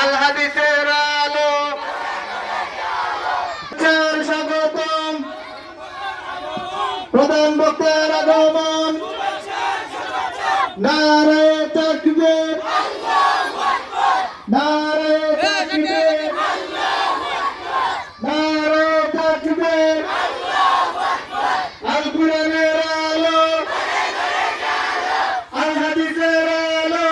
আল হাদিসের আলো স্বাগতম প্রধান বক্তার আগমন নারে তাকবীর নারে তাকবীর নারে তাকবীর আল কুরআনের আলো আল হাদিসের আলো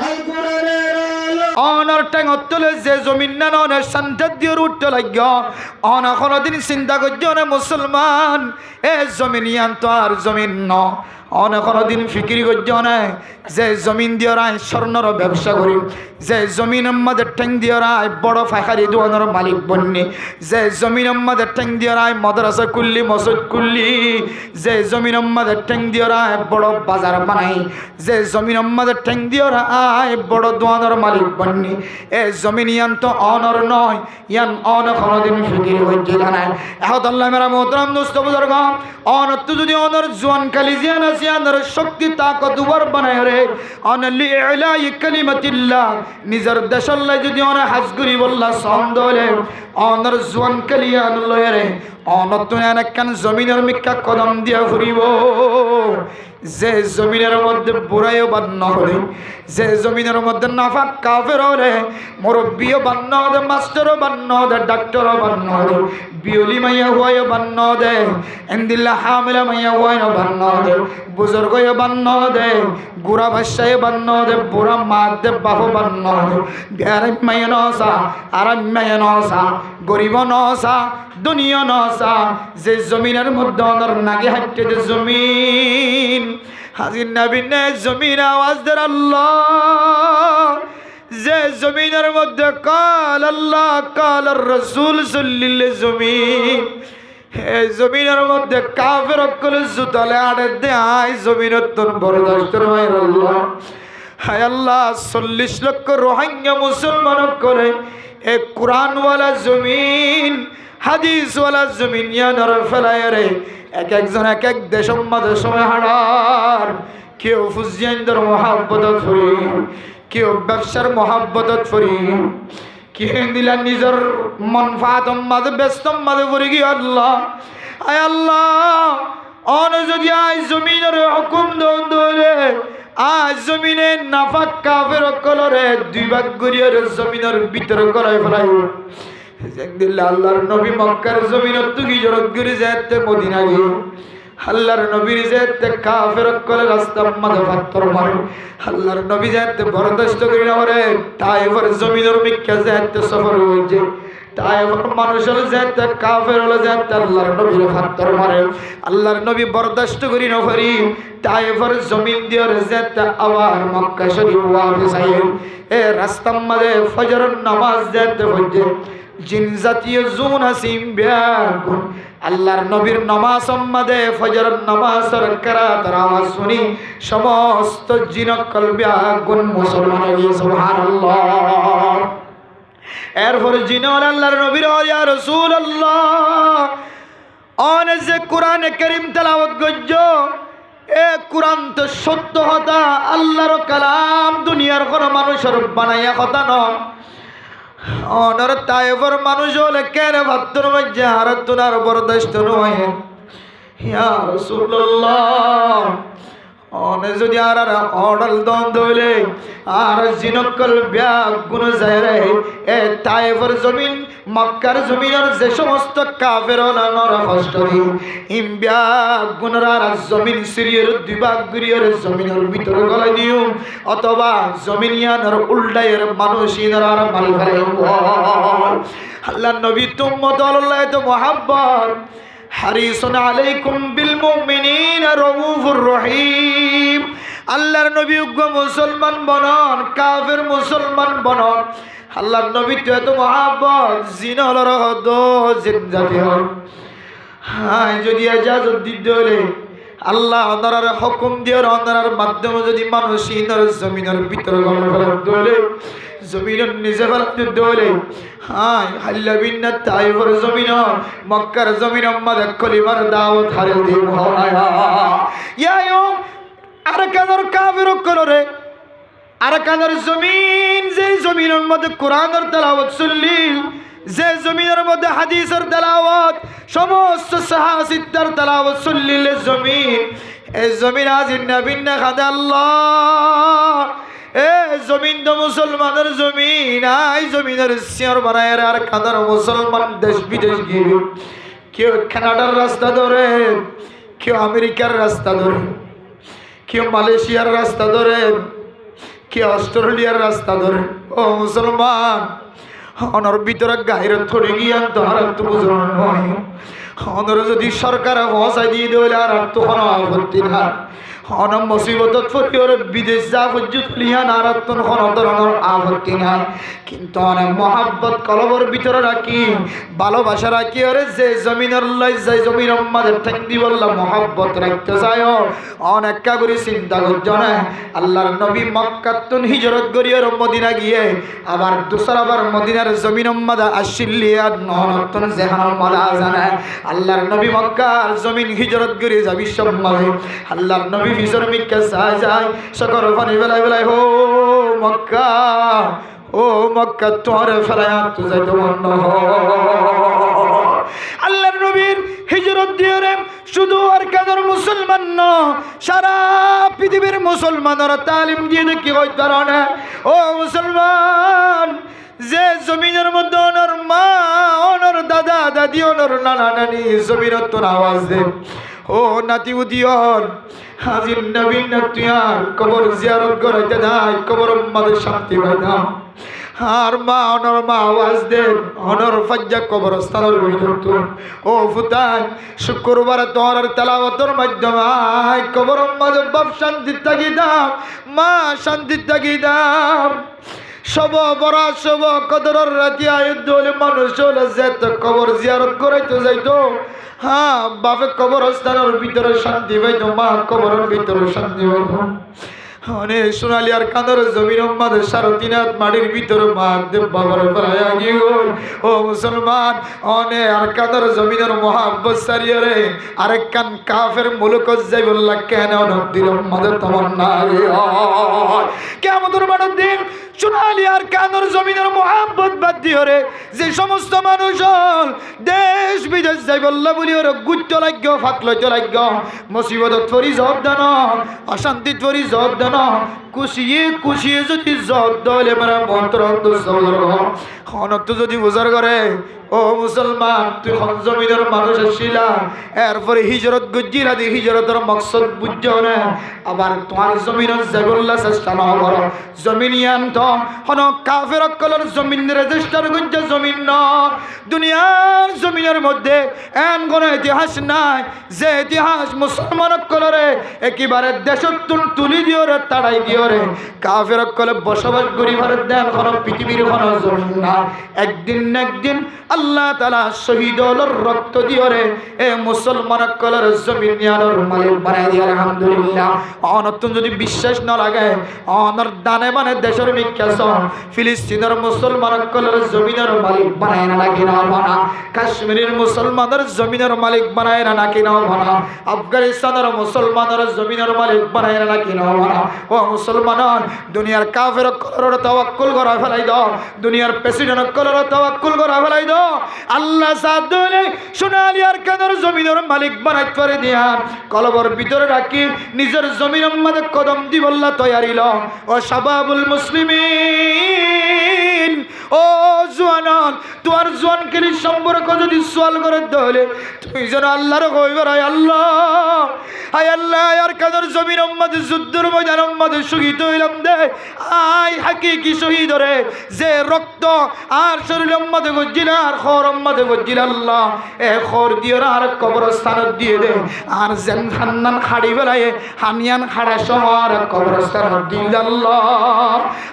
আল কুরআনের আলো অনর ট্যাং অতলে যে জমিন না ননের শান্তি দিয়ে উঠতে লাগল অন কোনদিন চিন্তা করছো না মুসলমান এ জমিন ইয়ান তো আর জমিন ন অন কোনদিন ফিকির করছো না যে জমিন দিয়ে রায় স্বর্ণর ব্যবসা করি যে জমিন আমাদের ঠ্যাং দিয়ে রায় বড় ফাঁকারি দোয়ানোর মালিক বন্যে যে জমিন আমাদের ঠ্যাং দিয়ে রায় মাদ্রাসা কুল্লি মসজিদ কুল্লি যে জমিন আমাদের ঠ্যাং দিয়ে রায় বড় বাজার বানাই যে জমিন আমাদের ঠ্যাং দিয়ে রায় বড় দোয়ানোর মালিক বন্যে এ জমিন ইয়ান তো অনর নয় ইয়ান অন কোনদিন ফিকির হইছিল না এখন আল্লাহ মেরা মোহতরম দোস্ত বুজুর্গ অনত যদি অনর জোয়ান কালি জিয়ান আছে অনর শক্তি তাকত উবার বানায় রে অনলি ইলাই কালিমাতিল্লাহ নিজের দেশল্লাই যদি অন হাজগুরি বললা সন্দলে অনর জোয়ান কালিয়ান লয় রে অনত একখান জমিনের মিক্কা কদম দিয়া ফুরিব যে জমিনের মধ্যে বুড়াইও বান্ন হলে যে জমিনের মধ্যে নাফাক কাফের হলে মুরব্বীও বান্ন দে মাস্টারও বান্ন দে ডাক্তারও বান্ন দে বিউলি মাইয়া হয়ে বান্ন দে এন্দিল্লা হামিলা মাইয়া হয়ে বান্ন দে বুজুর্গও বান্ন দে গুড়া ভাষায় বান্ন দে বুড়া মা দে বাহু বান্ন দে বিহার মাইয়া নসা আরাম মাইয়া নসা গরিব নসা দুনিয়া নসা যে জমিনের মধ্যে অনর নাগে হাঁটতে যে জমিন হাজির নবীনে জমিন আওয়াজ দের আল্লাহ যে জমিনের মধ্যে কাল আল্লাহ কাল রসুল সল্লিল্লাহ জমিন হে জমিনের মধ্যে কাফের অকল জুতলে আড়ে দেয় জমিনের তোর বরদাস্ত রয় আল্লাহ হায় আল্লাহ 40 লক্ষ রোহিঙ্গা মুসলমান করে এ কোরআনওয়ালা জমিন হাদিসওয়ালা জমিন ইয়ানর ফেলায় রে এক একজন এক এক দেশম মাঝে সময় হারার কেউ ফুজিয়ানদের মহাব্বতত ফুরি কেউ ব্যবসার মহাব্বতত ফুরি কে দিলা নিজের মনফাত মাঝে ব্যস্ত মাঝে ফুরি কি আল্লাহ আয় আল্লাহ অন যদি আজ জমিনের হুকুম দৌড়ে আজ জমিনে নাফাক কাফের কলরে দুই ভাগ করিয়ে জমিনের ভিতরে করাই ফেলাই আল্লাহর নবী মক্কার জমিনত তুগি জরত গিরি যেতে মদিনা গিয়ে আল্লাহর নবীর যেতে কাফের কলে রাস্তা মাঝে পাথর মারে আল্লাহর নবী যেতে বরদাস্ত করি না রে তাইফের জমিনের মিক্কা যেতে সফর হয়েছে তাইফের মানুষের যেতে কাফের হলে যেতে আল্লাহর নবীর পাথর মারে আল্লাহর নবী বরদাস্ত করি না পারি তাইফের জমিন দিয়ে যেতে আবার মক্কা শরীফ ওয়াফিস আইয়ে এ রাস্তার মাঝে ফজরের নামাজ যেতে হচ্ছে জিন জাতীয় জুন হাসিম ব্যাগুন আল্লাহর নবীর নামাজ মাঝে ফজরের নামাজের কিরাতের আওয়াজ শুনি সমস্ত জিনকল ব্যাগুন মুসলমান হয়ে সুবহানাল্লাহ এরপর জিনল আল্লাহর নবীর ইয়া রাসূলুল্লাহ অন যে কোরআন কারীম তেলাওয়াত গজ্জ এ কোরআন তো সত্য কথা আল্লাহর কালাম দুনিয়ার কোন মানুষের বানাইয়া কথা নয় অনর তাইফের মানুষ হলে কেন ভাত্তর মধ্যে হারাতুনার বরদাস্ত নয় ইয়া রাসূলুল্লাহ অনে যদি আর অডল দ্বন্দ্ব হইলে আর জিনকল ব্যাগ গুণ যায় রে এ তাইফের জমিন মক্কার জমিনের যে সমস্ত কাফের নর কষ্টরি ইম ব্যাগ গুণর আর জমিন সিরিয়ের দুই ভাগ গুরিয়ের জমিনের ভিতরে গলাই দিও অথবা জমিন ইয়ানোর উল্টায়ের মানুষ ইনার আর মাল ফেলে আল্লাহ নবী তুম্মত আল্লাহ তো মোহাব্বত হারিসুন আলাইকুম বিল মুমিনিনা রাউফুর রহিম আল্লাহর নবী উগ্র মুসলমান বনন কাফের মুসলমান বনন আল্লাহর নবী তো এত মহাব্বত জিনল রহদ জিন জাতি হল হায় যদি ইজাজত দিতে হলে আল্লাহ ওনার হুকুম দিয়ে ওনার মাধ্যমে যদি মানুষ ইনার জমিনের ভিতরে গমন করতে হলে জমিনের নিচে ফেলতে হলে হায় হাল্লা বিন্না তাইফের জমিন মক্কার জমিন আমাদের কলিমার দাওয়াত হারে দিব ইয়া আর কাদর কাফির করে আরাকানের জমিন, যে জমিনের মধ্যে কোরআনের তেলাওয়াত চললিল, যে জমিনের মধ্যে হাদিসের তেলাওয়াত, সমস্ত সাহাসিদ্দার তেলাওয়াত চললিল জমিন, এই জমিন আজ ভিন্ন খাদে আল্লাহ। এ জমিন তো মুসলমানের জমিন, এই জমিনের সিয়র বানায় আর কাদার মুসলমান দেশ বিদেশ গিয়ে কেউ কানাডার রাস্তা ধরে, কেউ আমেরিকার রাস্তা ধরে, কেউ মালয়েশিয়ার রাস্তা ধরে, কেউ অস্ট্রেলিয়ার রাস্তা ধরে। ও মুসলমান, অনর ভিতরে গাহির থরে গিয়ে আর তো বুঝল নয়। অনর যদি সরকার পৌঁছাই দিয়ে দেবে আর তো কোনো আপত্তি না। অনম মুসিবতত ফরিওর বিদেশ যা পর্যন্ত লিহান আর কোনো ধরনের আপত্তি নাই। কিন্তু অনেক মহাব্বত কলবর ভিতরে রাখি, ভালোবাসা রাখি, ওরে যে জমিনের লাই যাই জমিন আমাদের ঠেকি বললাম মহাব্বত রাখতে চায়। অনেক কাগুরি চিন্তা করছ না, আল্লাহর নবী মক্কাতুন হিজরত করিয়ার মদিনা গিয়ে আবার দুসরাবার মদিনার জমিন মাদা আসিলিয়া নহনতুন জেহান মাদা জানে। আল্লাহর নবী মক্কার জমিন হিজরত করিয়ে যাবি সব মাঝে। আল্লাহর নবী ভিতর মিক্কা যায় যায় সকর পানি বেলায় বেলায় হো মক্কা, ও মক্কা তোমার ফেলায় তো যাইতে মন। আল্লাহর নবীর হিজরত দিয়ে শুধু আর কাদের মুসলমান ন, সারা পৃথিবীর মুসলমানরা তালিম দিয়ে দেখি হইতে পারে না। ও মুসলমান, যে জমিনের মধ্যে অনর মা, অনর দাদা দাদি, অনর নানা নানি জমিনত তোর আওয়াজ দে। ও নাতি উদিয়র হাজির নবীন নাতিয়ার কবর জিয়ারত করাইতে নাই, কবর মাদের শান্তি পাইতাম। আর মা অনর মা আওয়াজ দেন, অনর ফাজ্জা কবরস্থানের ভিতর। ও ফুতান, শুক্রবার তোর তেলাওয়াতের মাধ্যমে কবর মাঝে বাপ শান্তি থাকি দাম, মা শান্তি থাকি দাম। সব বড় সব কদরের রাতি আয়ুদ্ধ হলে মানুষ হলে যেত কবর জিয়ারত করাইতে যাইতো। হ্যাঁ, বাপে কবরস্থানের ভিতরে শান্তি পাইতো, মা কবরের ভিতরে শান্তি পাইতো। অনেক সোনালি আর কাঁদর জমিন আমাদের সারতিনাথ মাটির ভিতরে মা দেব বাবার প্রায় গিয়ে। ও মুসলমান, অনেক আর কাঁদর জমিনের মহাব্বত সারিয়ে রে আরেক কান কাফের মুলুক যাই বললা কেন নদীর আমাদের তোমার না কেমন মানব দিন সোনালি আর কাঁদর জমিনের মহাব্বত বাদ দিয়ে রে যে সমস্ত মানুষ দেশ বিদেশ যাই বললা বলি ওর গুচ্ছ লাগ্য ফাঁক লইতে লাগ্য, মুসিবত ফরি জব দেন, অশান্তি ফরি জব দেন, কুশিয়ে কুশিয়ে যদি জব দলে মানে মন্ত্র অনক্ত যদি বোঝার করে। ও মুসলমান, তুই জমিনের মানুষ আসছিলা, এরপরে হিজরত গুজিরা দি হিজরতের মকসদ বুঝছ না। আবার তোমার জমিনের জাগল্লা চেষ্টা না করো, জমিনিয়ান তো হন কাফের অকলের জমিন রেজিস্টার গুজ্জ জমিন ন। দুনিয়ার জমিনের মধ্যে এমন কোনো ইতিহাস নাই যে ইতিহাস মুসলমান অকলরে একেবারে দেশত তুলি দিও রে তাড়াই দিও রে কাফের অকলে বসবাস করি ভারত দেন কোনো পৃথিবীর কোনো জমিন না। একদিন না একদিন আল্লাহ তাআলা শহীদর রক্ত দিও রে এ মুসলমান অকলের জমিন নিয়ানোর মালিক বানাই দিও। আলহামদুলিল্লাহ। অনতুন যদি বিশ্বাস না লাগে, অনর দানে মানে দেশের বিখ্যাত ফিলিস্তিনের মুসলমান অকলের জমিনের মালিক বানায় না নাকি না বানা, কাশ্মীরের মুসলমানের জমিনের মালিক বানায় না নাকি না বানা, আফগানিস্তানের মুসলমানের জমিনের মালিক বানায় না নাকি না বানা। ও মুসলমান, দুনিয়ার কাফের অকলের তাওয়াক্কুল করা ফেলাই দাও, দুনিয়ার প্রেসিডেন্ট অকলের তাওয়াক্কুল করা ফেলাই দাও। আল্লাহ সাথ দিলে সোনালি আর কাদের জমিনের মালিক বানাইতে পারে দিয়া কলবর ভিতরে রাখি নিজের জমিনের মধ্যে কদম দিবল্লা তৈরি ল। ও শাবাবুল মুসলিমিন, ও জওয়ান, তোমার জওয়ানকে সম্পর্ক যদি সোয়াল করে দলে তুমি যেন আল্লাহর কইবার আয় আল্লাহ, আয় আল্লাহ আর কাদের জমিনের মধ্যে যুদ্ধের ময়দানের মধ্যে শহীদ হইলাম দে। আয় হাকিকি শহীদ রে যে রক্ত আর শরীরের মধ্যে গজ্জিল আর খর মধ্যে গজ্জিল আল্লাহ এ খর দিয়ে আর কবরস্থান দিয়ে দে। আর যেন খান্নান খাড়ি বেলায় হানিয়ান খাড়া শহর কবরস্থান দিল আল্লাহ।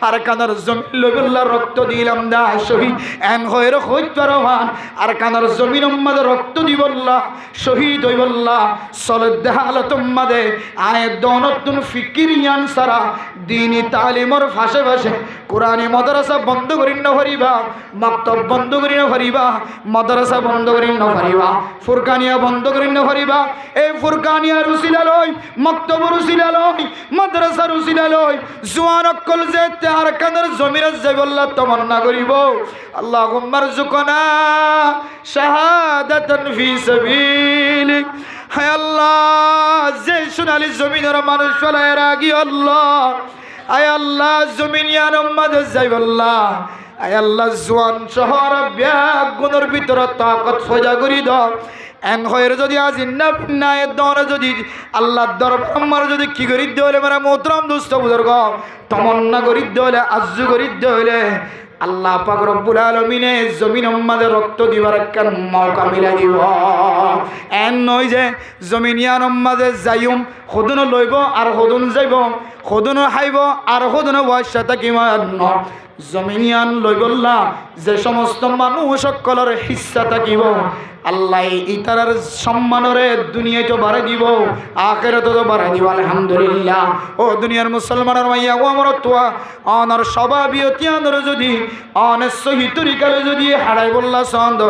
আর কানার জমিন লবিল্লা রক্ত দিলাম দা শহীদ এন হয়ে হইত পারহান। আর কানার জমিন মধ্যে রক্ত দিবল্লা শহীদ হইবল্লা চলে দেহালত মাদে আয় দনতুন ফিকিরিয়ান সারা দিনী তালিমর ফাঁসে ফাঁসে কোরআনী মাদ্রাসা বন্ধ করি না পারিবা, মাকতব বন্ধ করি না পারিবা, মাদ্রাসা বন্ধ করি না পারিবা, ফুরকানিয়া বন্ধ করি না পারিবা। এই ফুরকানিয়ার উসিলা লই, মাকতবর উসিলা লই, মাদ্রাসার উসিলা লই জোয়ান অকল যে তার কাদের জমিরে যাইবল্লাহ তমন্না করিব, আল্লাহুম্মা রযুকনা শাহাদাতান ফি সাবিলিক। হায় আল্লাহ, যে সোনালি জমিনের মানুষ ফেলায় রাগি আল্লাহ, আয় আল্লাহ জমিনিয়ান উম্মাদের যাইবল্লাহ, আয় আল্লাহ জোয়ান শহর ব্যাগ গুণের ভিতরে তাকত ফজা করি দাও। এন হয়ের যদি আজ ইন্নায় দরে যদি আল্লাহ দরবার যদি কি করি দেলে মানে মোহতরম দুস্থ বুজুর্গ তমন্না করি দেলে আজ্জু করি দেলে আল্লাহ পাক রব্বুল আলামিনে জমিন উম্মাদের রক্ত দিবার একটা মৌকা মিলাই দিব। এন নয় যে জমিনিয়ান উম্মাদে যাইম সদুন লইব আর সদুন যাইব, সদুন খাইব আর সদুন ওয়াইসা থাকিমান জমিনিয়ান লইবল্লা যে সমস্ত মানুষ সকলের হিস্সা থাকিব আল্লাহ ইতারার সম্মানরে দুনিয়ায় তো বাড়াই দিব, আখিরাতে তো বাড়াই দিব। আলহামদুলিল্লাহ। ও দুনিয়ার মুসলমানের মাইয়া ও আমার তোয়া অনার স্বভাবিয়তিয়ানর যদি অনেক সহি তরিকালে যদি হারাই বললা সন্দ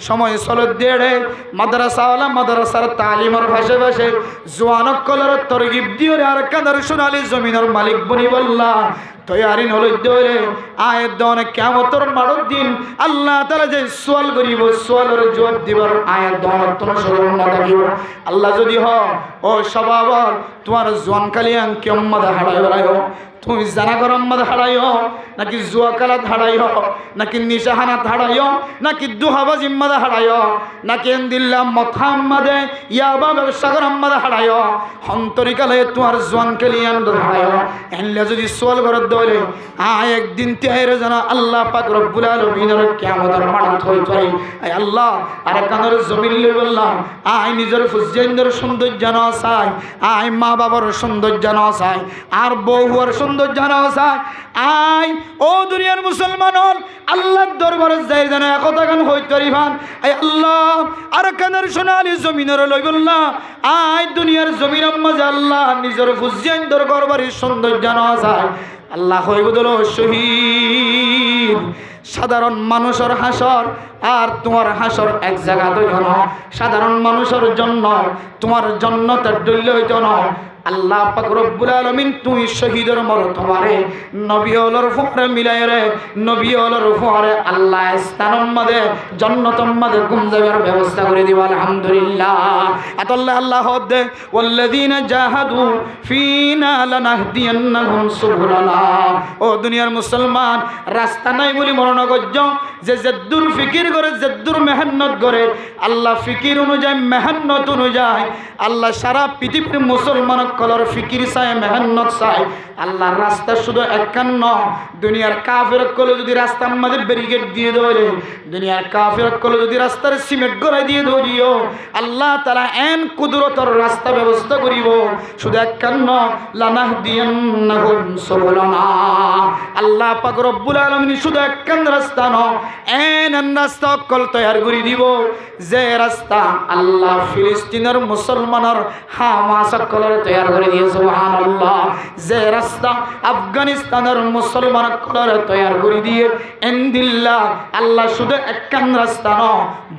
সময় চলত দেড়ে মাদ্রাসাওয়ালা মাদ্রাসার তালিমর ভাষে ভাষে জোয়ানক কলর তরগিব দিয়ে আর কাদার সোনালি জমিনের মালিক বনি বললা তৈয়ারি নলদ্দরে আয়ের দনে কিয়ামতের মাড়র দিন আল্লাহ তাআলা যে সওয়াল করিব সওয়ালের জবাব দিবার আয়ের দনে তোর স্মরণ না থাকিব। আল্লাহ যদি হ ও সবাবর তোমার জোয়ান কালিয়ান কিয়ামত হারাই বেড়াইও, তুমি জানা গরম মদ হারাইও নাকি জুয়া কালাত হারাইও নাকি নিশাহানাত হারাইও নাকি দুহাবাজি মদ হারাইও নাকি এন্দিল্লা মথাম্মাদে ইয়াবা ব্যবসা গরম মদ হারাইও হন্তরিকালে তোমার জোয়ান কালিয়ান হারাইও। এনলে যদি সোয়াল ঘর দলে একদিন তেরে জানা আল্লাহ পাক রব্বুল আলামিনের কিয়ামতের মাঠে হই পারে। আয় আল্লাহ আর কানের জমিন লই বললাম আয় নিজের ফুজেন্দ্র সৌন্দর্য না চাই, আয় মা বাবার সৌন্দর্য না চাই, আর বউর সৌন্দর্য না চাই। আয় ও দুনিয়ার মুসলমান আল্লাহর দরবারে যাই জানা একতা গান হই পারিবান। আয় আল্লাহ আর কানের সোনালি জমিনের লই বললাম আয় দুনিয়ার জমিনের মাঝে আল্লাহ নিজের ফুজেন্দ্র গরবারের সৌন্দর্য না চাই। আল্লাহ হইব দল শহীদ সাধারণ মানুষের হাসর আর তোমার হাসর এক জায়গা দইল না, সাধারণ মানুষের জন্য তোমার জন্নতের দৈল্য হইত না। আল্লাহ পাক রব্বুল আলামিন তুই শহীদের মরতবারে নবী হলর ফুরে মিলাই রে নবী হলর ফুরে আল্লাহ স্থানম মাদে জান্নাতম মাদে গুমজাবের ব্যবস্থা করে দিব। আলহামদুলিল্লাহ। আতাল্লাহ আল্লাহ দে ওয়াল্লাযিনা জাহাদু ফিনা লানাহদিয়ান্নাহুম সুবুলানা। ও দুনিয়ার মুসলমান রাস্তা নাই বলি মরণ গজ্জ যে জদ্দুর ফিকির করে জদ্দুর মেহনত করে আল্লাহ ফিকির অনুযায়ী মেহনত অনুযায়ী আল্লাহ সারা পৃথিবীর মুসলমান কলর ফিকির চায় মেহনত চায়। আল্লাহর রাস্তা শুধু একান্ন দুনিয়ার কাফের কলে যদি রাস্তার মধ্যে ব্যারিকেড দিয়ে ধরে দুনিয়ার কাফের কলে যদি রাস্তার সিমেন্ট গড়াই দিয়ে ধরিও আল্লাহ তাআলা এন কুদরতর রাস্তা ব্যবস্থা করিব শুধু একান্ন লানাহদিয়ান্নাহুম সুবুলানা। আল্লাহ পাক রব্বুল আলামিন শুধু একান্ন রাস্তা ন এন রাস্তা কল তৈরি করে দিব যে রাস্তা আল্লাহ ফিলিস্তিনের মুসলমানের হামাস কলর তৈরি করে দিয়ে সুবহানাল্লাহ। যে রাস্তা আফগানিস্তানের মুসলমান কলর তৈরি করে দিয়ে এন্দিল্লাহ আল্লাহ শুধু একান্ন রাস্তা ন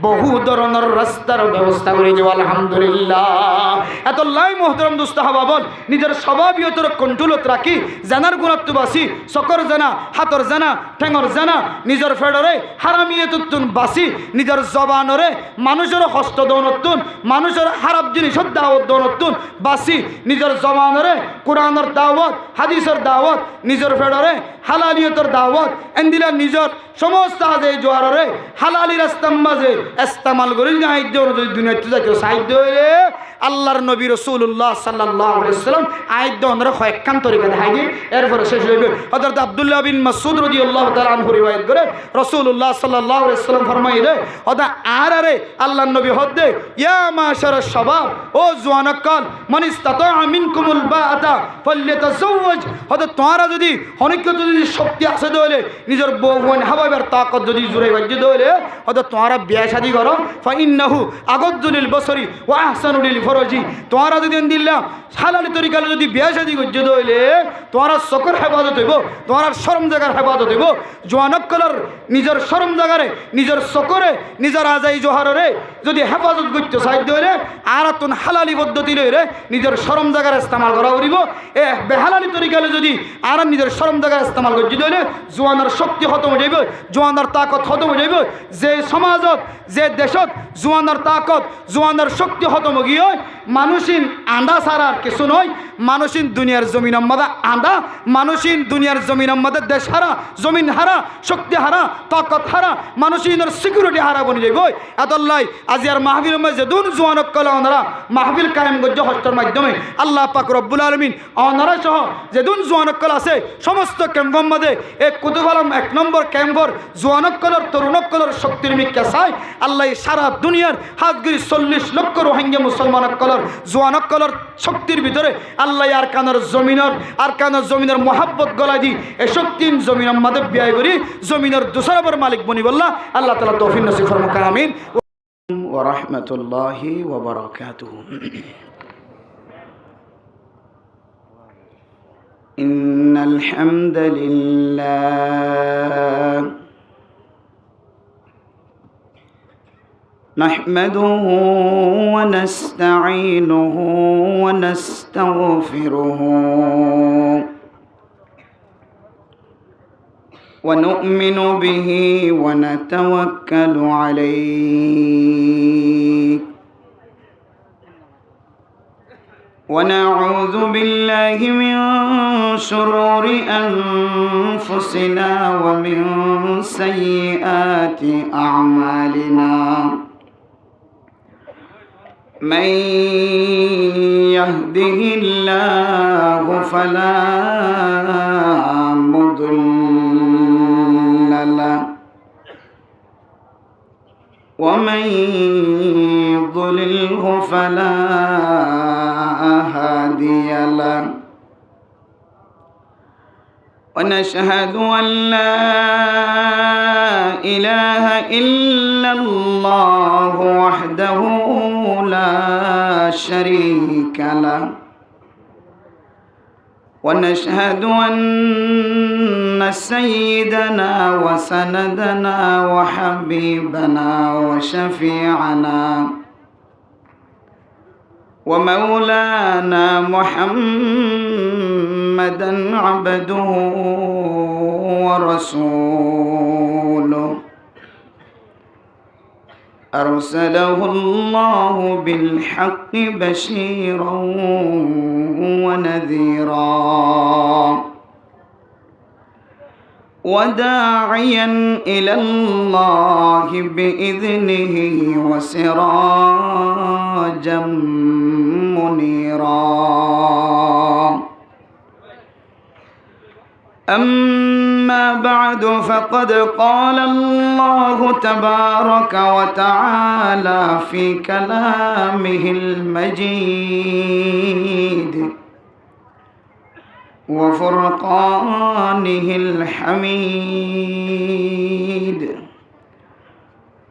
বহু ধরনের রাস্তার ব্যবস্থা করে দিব। আলহামদুলিল্লাহ। এত লাই মোহতরম দুস্থ হবা বল নিজের স্বভাবিয়তর কন্ট্রোলত রাখি জানার গুণাত্ব বাসি চকর জানা হাতর জানা ঠেঙর জানা নিজের ফেডরে হারামিয়তুন বাসি নিজের জবানরে মানুষের হস্ত দৌনতুন মানুষের হারাপ জিনিসের দাওয়াত দৌনতুন বাসি নিজের জবানরে কোরআনের দাওয়াত হাদিসের দাওয়াত নিজের ফেডরে হালালিয়তের দাওয়াত এন্দিলা নিজের সমস্ত আজে জোয়ারে হালালি রাস্তার মাঝে ইস্তেমাল করি সাহিত্য যদি দুনিয়াতে যাকে সাহিত্য হইলে আল্লাহর নবী রাসূলুল্লাহ সাল্লাল্লাহু আলাইহি ওয়াসাল্লাম আয়াত অনরা কয়েকখান তরিকা দেখাই দি এরপর শেষ হইবে। হযরত আব্দুল্লাহ বিন মাসউদ রাদিয়াল্লাহু তাআলা আনহু রিওয়ায়াত করে রাসূলুল্লাহ সাল্লাল্লাহু আলাইহি ওয়াসাল্লাম ফরমাইলে ওদা আরে আল্লাহর নবী হদে ইয়া মাশারাশ শাবাব ও জওয়ানকাল মান ইসতাতা মিনকুমুল বাআতা ফালইতাযাওয়াজ। হদা তোমরা যদি অনেক যদি শক্তি আছে দলে নিজের বউ বোন হাবা পাইবার তাকত যদি জুড়ে বাজ্য দইলে হয়তো তোমারা বিয়া শাদি করো ফাইন্নাহু আগজ্জুলিল বসরি ওয়া আহসানুলিল ফরজি তোমারা যদি দিল্লা হালালি তরিকালে যদি বিয়া শাদি গজ্য দইলে তোমারা চকুর হেফাজত হইব তোমার শরম জায়গার হেফাজত হইব জোয়ানকলর নিজের শরম জায়গারে নিজের চকুরে নিজের আজাই জোহারে যদি হেফাজত করতে সাহায্য হইলে আর তুন হালালি পদ্ধতি লইলে নিজের শরম জায়গার ইস্তেমাল করা করিব এ বেহালালি তরিকালে যদি আর নিজের শরম জায়গার ইস্তেমাল করতে হইলে জোয়ানের শক্তি খতম হয়ে যাইব জোয়ানের তাকত খতম হয়ে যাইব যে সমাজত যে দেশত জোয়ানের তাকত জোয়ানের শক্তি খতম গিয়ে মানুষিন আন্দা ছাড়ার কিছু নয় মানুষিন দুনিয়ার জমিন মধ্যে আন্দা মানুষিন দুনিয়ার জমিন মধ্যে দেশ হারা জমিন হারা শক্তি হারা তাকত হারা মানুষিনের সিকিউরিটি হারা বনি যাইব এতল্লাই আজি আর মাহফিল যেদুন জোয়ানক কলে ওনারা মাহফিল কায়েম গজ্য হস্তের মাধ্যমে আল্লাহ পাক রব্বুল আলমিন ওনারা সহ যেদুন জোয়ানক্কল আছে সমস্ত ক্যাম্পের মধ্যে এক কুতুব আলম 1 নম্বর ক্যাম্পর জোয়ানক্কলর তরুণক্কলর শক্তির মিক্কা চাই আল্লাহ সারা দুনিয়ার হাতগিরি 40 লক্ষ রোহিঙ্গা মুসলমানক্কলর জোয়ানক্কলর শক্তির ভিতরে আল্লাহ আর কানের জমিনের মহাব্বত গলায় দি এ শক্তিন জমিনের মধ্যে ব্যয় করি জমিনের দুসরাবর মালিক বনি বললা আল্লাহ তাআলা তৌফিক নসিব ফরমাক আমিন ওয়া রাহমাতুল্লাহি ওয়া বারাকাতুহু إن الحمد لله نحمده ونستعينه ونستغفره ونؤمن به ونتوكل عليه ونعوذ بالله من شرور أنفسنا ومن سيئات أعمالنا من يهده الله فلا مضل له ومن يضلله فلا هادي له ونشهد أن لا إله إلا الله وحده لا شريك له ونشهد أن سيدنا وسندنا وحبيبنا وشفيعنا ومولانا محمدا عبده ورسوله أرسله الله بالحق بشيرا ونذيرا وداعيا إلى الله بإذنه وسراجا منيرا أما بعد فقد قال الله تبارك وتعالى في كلامه المجيد وفرقانه الحميد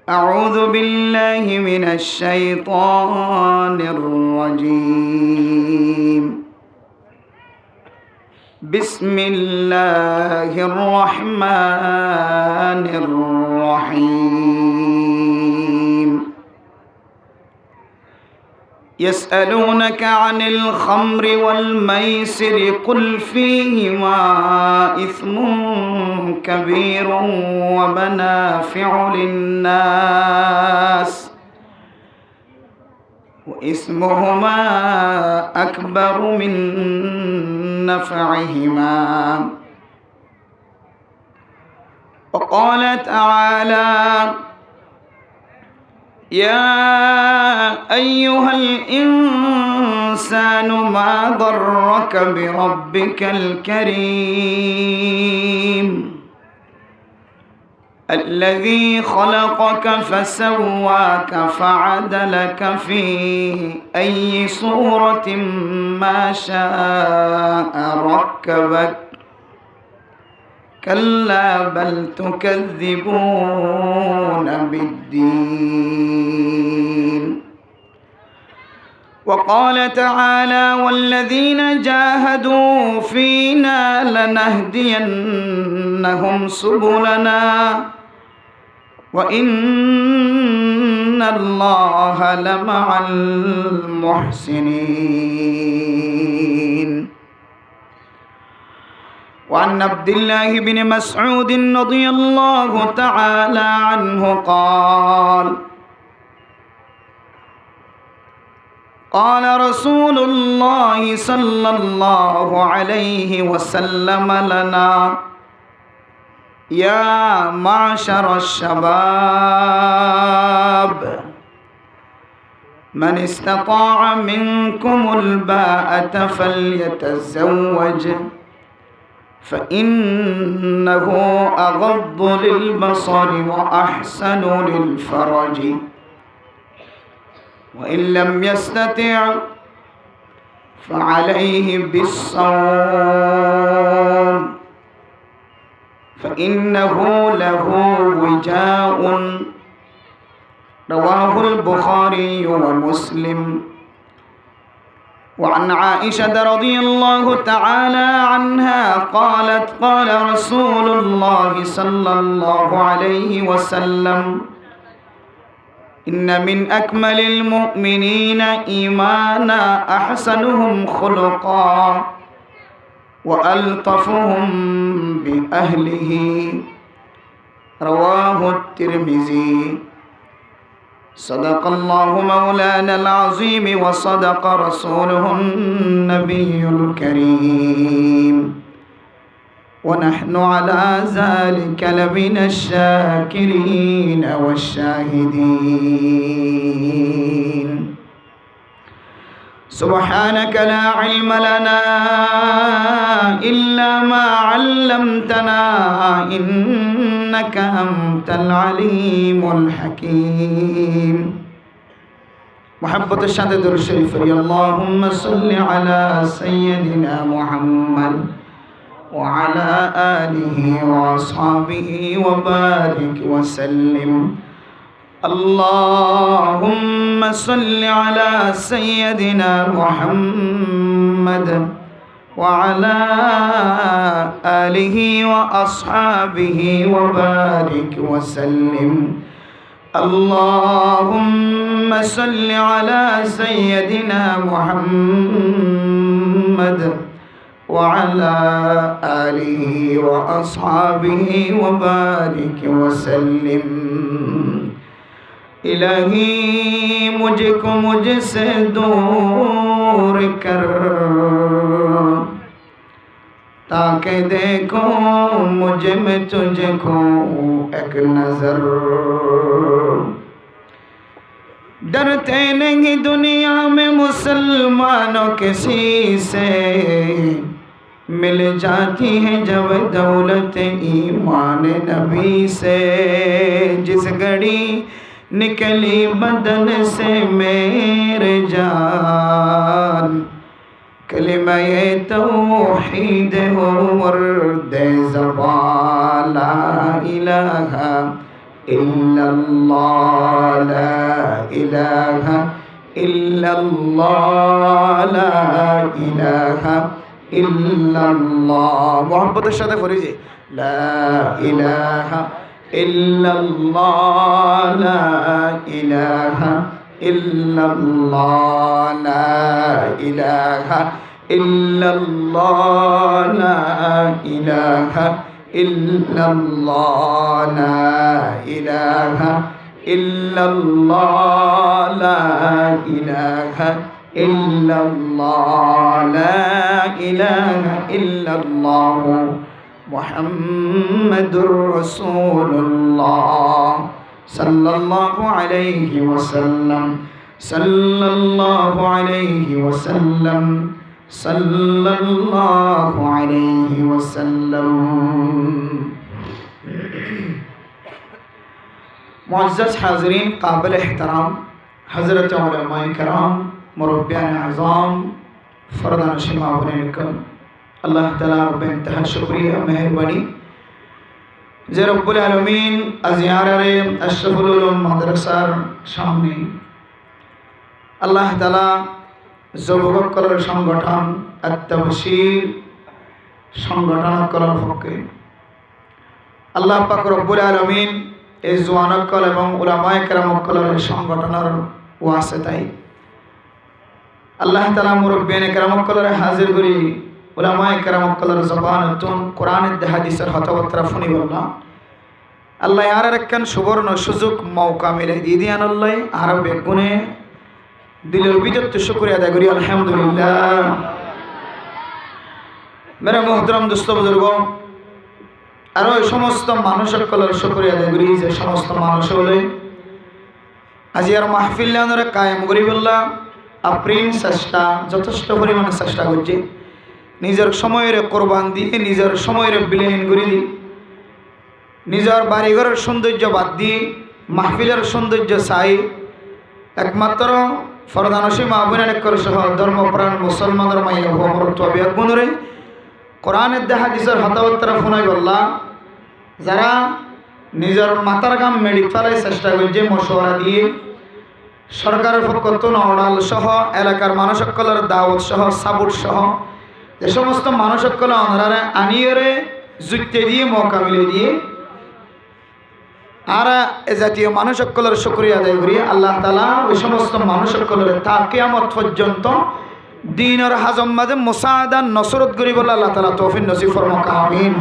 أعوذ بالله من الشيطان الرجيم بسم الله الرحمن الرحيم يسألونك عن الخمر والميسر قل فيهما إثم كبير ومنافع للناس وإثمهما أكبر من نفعهما وقال تعالى يا أيها الإنسان ما ضرك بربك الكريم الذي خلقك فسواك فعدلك في أي صورة ما شاء ركبك كلا بل تكذبون بالدين. وقال تعالى والذين جاهدوا فينا لنهدينهم سبلنا وإن الله لمع المحسنين. وعن عبد الله بن مسعود رضي الله تعالى عنه قال قال رسول الله صلى الله عليه وسلم لنا يا معشر الشباب من استطاع منكم الباءة فليتزوج فإنه أغض للبصر وأحسن للفرج وإن لم يستطع فعليه بالصوم فإنه له وجاء. رواه البخاري ومسلم. وعن عائشة رضي الله تعالى عنها قالت قال رسول الله صلى الله عليه وسلم إن من أكمل المؤمنين إيمانا أحسنهم خلقا وألطفهم بأهله. رواه الترمذي. صدق الله مولانا العظيم وصدق رسوله النبي الكريم ونحن على ذلك لمن الشاكرين والشاهدين. سبحانك لا علم لنا إلا ما علمتنا إنك أنت العليم الحكيم. محبة الشهادة درود الشريف اللهم صل على سيدنا محمد وعلى آله وأصحابه وبارك وسلم. اللهم صل على سيدنا محمد وعلى آله وأصحابه وبارك وسلم. اللهم صل على سيدنا محمد وعلى آله وأصحابه وبارك وسلم. इलाही मुझको मुझसे दूर कर ताकि देखो मुझे में तुझको एक नजर। डरते नहीं दुनिया में मुसलमानों किसी से, मिल जाती है जब दौलत ईमान नबी से। जिस घड़ी निकली बदन से मेरे जान, कलिमा-ए तौहीद हो वर्द ज़बान। ला इलाहा इल्लल्लाह, ला इलाहा इल्लल्लाह, ला इलाहा इल्लल्लाह। मोहब्बतेर साथे पढ़ी जे ला इलाहा इल्लल्लाह, ला इलाहा इल्लल्लाह, ला इलाहा इल्लल्लाह, ला इलाहा इल्लल्लाह, ला इलाहा इल्लल्लाह, ला इलाहा इल्लल्लाह, ला इलाहा इल्लल्लाह मुहम्मदुर रसूलुल्लाह सल्लल्लाहु अलैहि वसल्लम, सल्लल्लाहु अलैहि वसल्लम, सल्लल्लाहु अलैहि वसल्लम। मुअज़्ज़ज़ हाज़रीन, काबिल एहतराम हज़रत उलमाए किराम, मुरब्बियान आज़ाम, फ़र्दान शिमा बने निकल, अल्लाह ताला रब्बे इंतहा शुक्रिया मेहरबानी যে রব্বুল আলামিন আজিয়ারে আশরাফুল উলুম মাদ্রাসার সামনে আল্লাহ তাআলা যুবক কলার সংগঠন আত-তাবশীর সংগঠন করার পক্ষে আল্লাহ পাক রব্বুল আলামিন এই জওয়ানক কল এবং উলামায়ে কেরাম কলার সংগঠনের ওয়াসিতায় আল্লাহ তাআলা মুরব্বিয়ানে কেরাম কলার হাজির করি উলামায়ে কেরাম কলার জবানতুন কোরআনের হাদিসের হতবতরা ফুনি বললাম আল্লাহ আর একখান সুবর্ণ সুযোগ মৌকা মিলে দিয়ে দিয়ান আল্লাহ আর বেগুনে দিলের ভিতর শুকরিয়া আদায় করি আলহামদুলিল্লাহ। মেরে মোহতরম দোস্ত বুজুর্গ আরো এই সমস্ত মানুষের কলার শুকরিয়া আদায় করি যে সমস্ত মানুষ হলে আজি আর মাহফিল কায়েম করি বললাম আপ্রিন চেষ্টা যথেষ্ট পরিমাণে চেষ্টা করছি নিজের সময়ের কোরবান দিয়ে নিজের সময়ের বিলীন করে দিই নিজের বাড়িঘরের সৌন্দর্য বাদ দিয়ে মাহফিলের সৌন্দর্য চাই একমাত্র ফরদানসী মাহবুনের সহ ধর্মপ্রাণ মুসলমানের মাইয়া ভমরত্ব বিয়াগুণরে কোরআনের দেখা দিসের হতাবত্তরা ফোনাই বললা যারা নিজের মাথার গাম মেডি ফেলার চেষ্টা করছে মশওয়ারা দিয়ে সরকারের পক্ষ নড়াল সহ এলাকার মানুষসকলের দাওয়াত সহ সাপোর্ট সহ যে সমস্ত মানুষসকল ওনারা আনিয়রে যুক্তি দিয়ে মৌকা মিলে দিয়ে আর এ জাতীয় মানুষসকলের শুকরিয়া আদায় করি আল্লাহ তাআলা ওই সমস্ত মানুষসকলের তা কিয়ামত পর্যন্ত দ্বীনের হাজম মাঝে মুসাআদা নসরত করি বলে আল্লাহ তাআলা তৌফিক নসিব ফরমাক আমিন।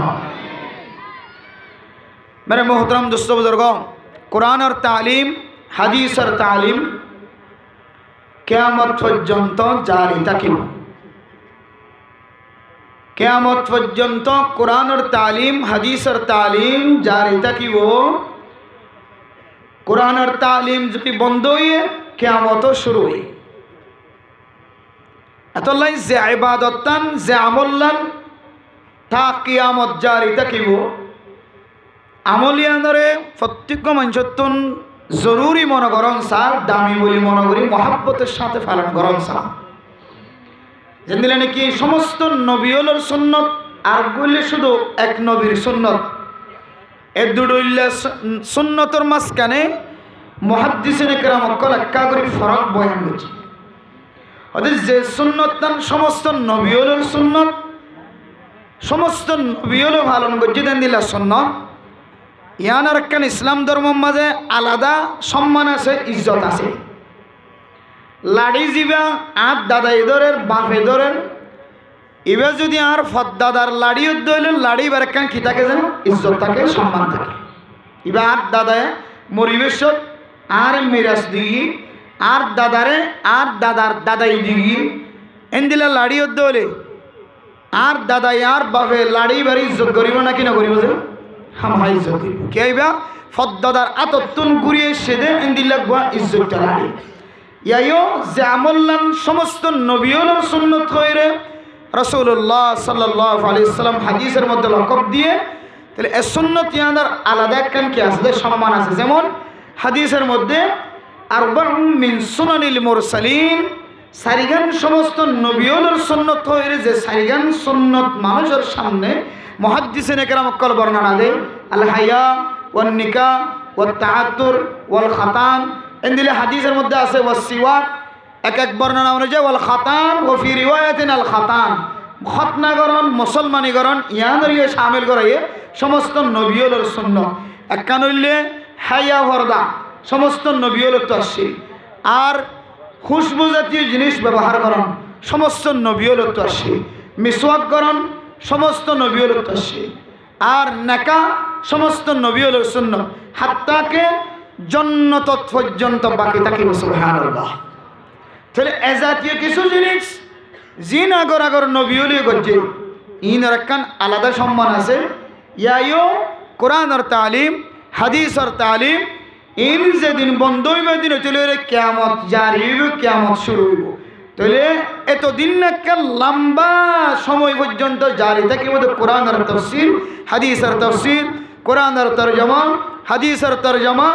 মেরে মোহতরম দোস্ত বুজুর্গ কোরআনের তালিম হাদিসের তালিম কিয়ামত পর্যন্ত জারি থাকিব কিয়ামত পর্যন্ত কোরআনের তালিম হাদিসের তালিম জারি থাকিব কোরআনের তালিম যদি বন্ধ হয়ে কিয়ামত শুরু হই এতলাই যে ইবাদতান যে আমলান তা কিয়ামত জারি থাকিব আমলিয়ানরে প্রত্যেক মানুষত্বন জরুরি মনে করন স্যার দামি বলি মনে করি মহাব্বতের সাথে পালন করন স্যার যেদিলে নাকি সমস্ত নবীর সুন্নত আর বললে শুধু এক নবীর সুন্নত এই দুইটা সুন্নতর মাঝখানে মুহাদ্দিসিনে কেরাম একা করে ফরক বয়ান করছে অর্থাৎ যে সুন্নত সমস্ত নবীর সুন্নত সমস্ত নবীর পালন করছে দেন দিলা সুন্নত ইয়ানার একখান ইসলাম ধর্মের মাঝে আলাদা সম্মান আছে ইজ্জত আছে লাড়ি জিবা আর দাদাই ধরের বাপে ধরের এবার যদি আর ফদ্দাদার লাড়ি উদ্দ হইলে লাড়ি এবার একখান কি থাকে যেন ইজ্জত থাকে সম্মান থাকে এবার আর দাদায় মরিবেশত আর মিরাজ দিই আর দাদারে আর দাদার দাদাই দিই এনদিলা লাড়ি উদ্দ হলে আর দাদাই আর বাপে লাড়ি বাড়ি ইজ্জত করিব না কিনা করিব যে হামাই ইজ্জত করিব কে আইবা ফদ্দাদার আতত্তুন ঘুরিয়ে সেদে এনদিলা গুয়া ইজ্জতটা লাড়ি ইয়াইও যে আমল্লান সমস্ত নবীর সুন্নত হয়ে রাসূলুল্লাহ সাল্লাল্লাহু আলাইহি সাল্লাম হাদিসের মধ্যে লকব দিয়ে তাহলে এ সুন্নত ইয়াদার আলাদা একখান কি আছে সম্মান আছে যেমন হাদিসের মধ্যে আরবাউন মিন সুনানিল মুরসালিন সারিগান সমস্ত নবীর সুন্নত হয়ে যে সারিগান সুন্নত মানুষের সামনে মুহাদ্দিসিনে কেরাম কল বর্ণনা দেয় আল হায়া ওয়ান নিকাহ ওয়াত তাআত্তুর ওয়াল খাতান এন্দিলে হাদিসের মধ্যে আছে ওয়াসিওয়াক এক এক বর্ণনা অনুযায়ী ওয়াল খাতান ও ফি রিওয়ায়াতিন আল খাতান খতনাগরণ মুসলমানিগরণ ইয়ানরিয়ে শামিল করাইয়ে সমস্ত নবীর সুন্নত একখান হইলে হায়া হরদা সমস্ত নবীর তাসসির আর খুশবু জাতীয় জিনিস ব্যবহার করন সমস্ত নবীর তাসসির মিসওয়াক করন সমস্ত নবীর তাসসির আর নেকা সমস্ত নবীর সুন্নত হাত্তাকে জন্নত পর্যন্ত বাকি থাকিব সুবহানাল্লাহ। তাহলে এ জাতীয় কিছু জিনিস জিন আগর আগর নবীলি করছে ইনার একখান আলাদা সম্মান আছে ইয়াইও কোরআনের তালিম হাদিসের তালিম ইন যেদিন বন্ধ হইবে দিন চলে কিয়ামত জারি হইব কিয়ামত শুরু হইব তাহলে এতদিন একটা লম্বা সময় পর্যন্ত জারি থাকিব কোরআনের তাফসীর হাদিসের তাফসীর কোরআনের তরজমা হাদিসের তরজমা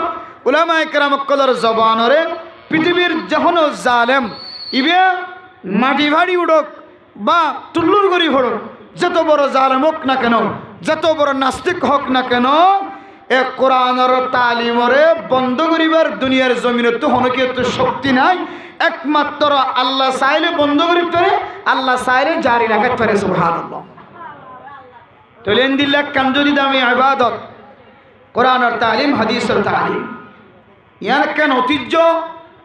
উলামায়ে কেরাম কলর জবানরে পৃথিবীর যখনও জালেম ইবে মাটি ভাড়ি উড়ক বা তুল্লুর গড়ি ফোড়ক যত বড় জালেম হোক না কেন যত বড় নাস্তিক হোক না কেন এ কোরআনের তালিমরে বন্ধ করিবার দুনিয়ার জমিনে তো হনকিয়ত শক্তি নাই। একমাত্র আল্লাহ চাইলে বন্ধ করিতে পারে, আল্লাহ চাইলে জারি রাখতে পারে। সুবহানাল্লাহ। তোলেন দিল্লাহ কামজুরি দামি ইবাদত কোরআনের তালিম, হাদিসের তালিম। ইয়ার কেন ঐতিহ্য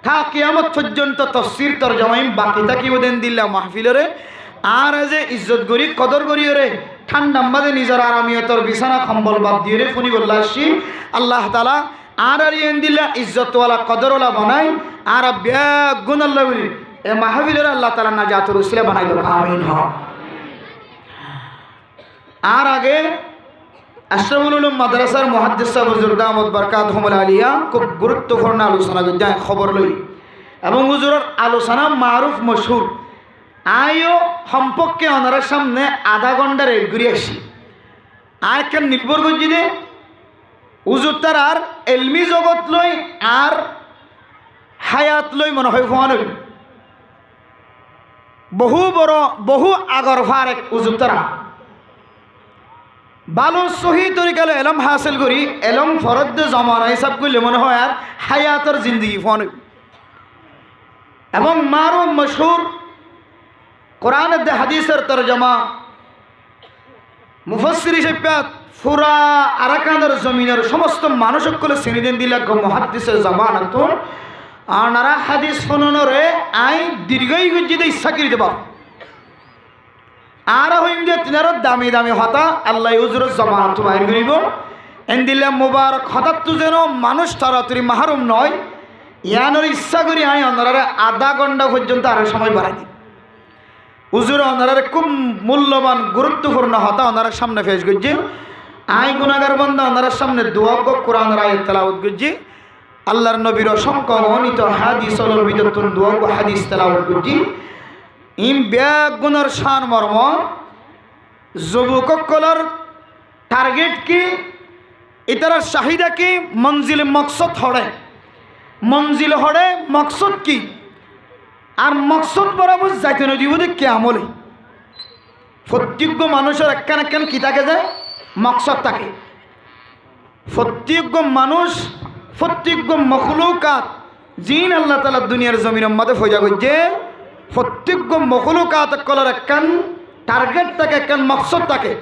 থা কিয়ামত পর্যন্ত তফসির তরজমাইম বাকি থাকিব দেন দিল্লাহ মাহফিলরে। আর যে ইজ্জত করি কদর করি রে ঠান্ডা মাঝে নিজের আরামিয়তর বিছানা কম্বল বাদ দিয়ে রে ফুনি বললা আসি আল্লাহ তালা আর ইয়েন দিল্লা ইজ্জতওয়ালা কদরওয়ালা বানাই আর গুণ আল্লাহ বলি এ মাহফিলের আল্লাহ তালা নাজাতুল উসিলা বানাই দেব। আমিন। আর আগে আশরাফুল উলুম মাদ্রাসার মুহাদ্দিস সাহেব হুজুর দামত বরকাতুহুল আলিয়া খুব গুরুত্বপূর্ণ আলোচনা যায় খবর লই এবং হুজুরের আলোচনা মারুফ মশহুর। আইও সম্পর্কে ওনার সামনে আধা ঘন্টার ঘুরে আসি আর কেন নির্ভর করছি যে হুজুর তার আর এলমি জগৎ লই আর হায়াত লই মনে হয় ফোন বহু বড় বহু আগর ভার এক হুজুর তারা ভালো সহি তরিকালে এলম হাসিল করি এলম ফরদ জমানা হিসাব করলে মনে হয় আর হায়াতর জিন্দগি ফোন এবং মারো মশহুর কোরআনের দে হাদিসের তরজমা মুফাসসির হিসেবে পুরা আরাকানের জমিনের সমস্ত মানুষ সকলে চিনি দেন দিলা মুহাদ্দিসের জবানত আর নারা হাদিস ফোনরে আই দীর্ঘই গুজিতে ইচ্ছা করি দেব আর হইম যে তিনার দামি দামি হতা আল্লাহ হুজুরের জবানত বাইর করিব এন দিলা মুবারক হঠাৎ তো যেন মানুষ তাড়াতাড়ি মাহরুম নয় ইয়ানোর ইচ্ছা করি আই অনারা আধা ঘন্টা পর্যন্ত আরো সময় বাড়াই দিই হুজুর ওনারা খুব মূল্যবান গুরুত্বপূর্ণ হতা ওনার সামনে পেশ করছি আই গুনাহগার বান্দা ওনার সামনে দোয়া কোরআনের আয়াত তেলাওয়াত করছি আল্লাহর নবীর অসংখ্য অগণিত হাদিসের ভিতর দোয়া হাদিস তেলাওয়াত করছি ইম ব্যাগ গুণের শান মর্ম যুবকসকলের টার্গেট কি ইতার চাহিদা কি মঞ্জিল মকসদ হড়ে মঞ্জিল হড়ে মকসদ কি আর মকসদ বরাবর যাইতে নদী বোধ কে আমলে প্রত্যেক মানুষের একখান একখান কি থাকে যায় মকসদ থাকে প্রত্যেক মানুষ প্রত্যেক মখলুকাত জিন আল্লাহ তালা দুনিয়ার জমিনের মধ্যে ফজা করছে প্রত্যেক মখলুকাত কলার একখান টার্গেট থাকে একখান মকসদ থাকে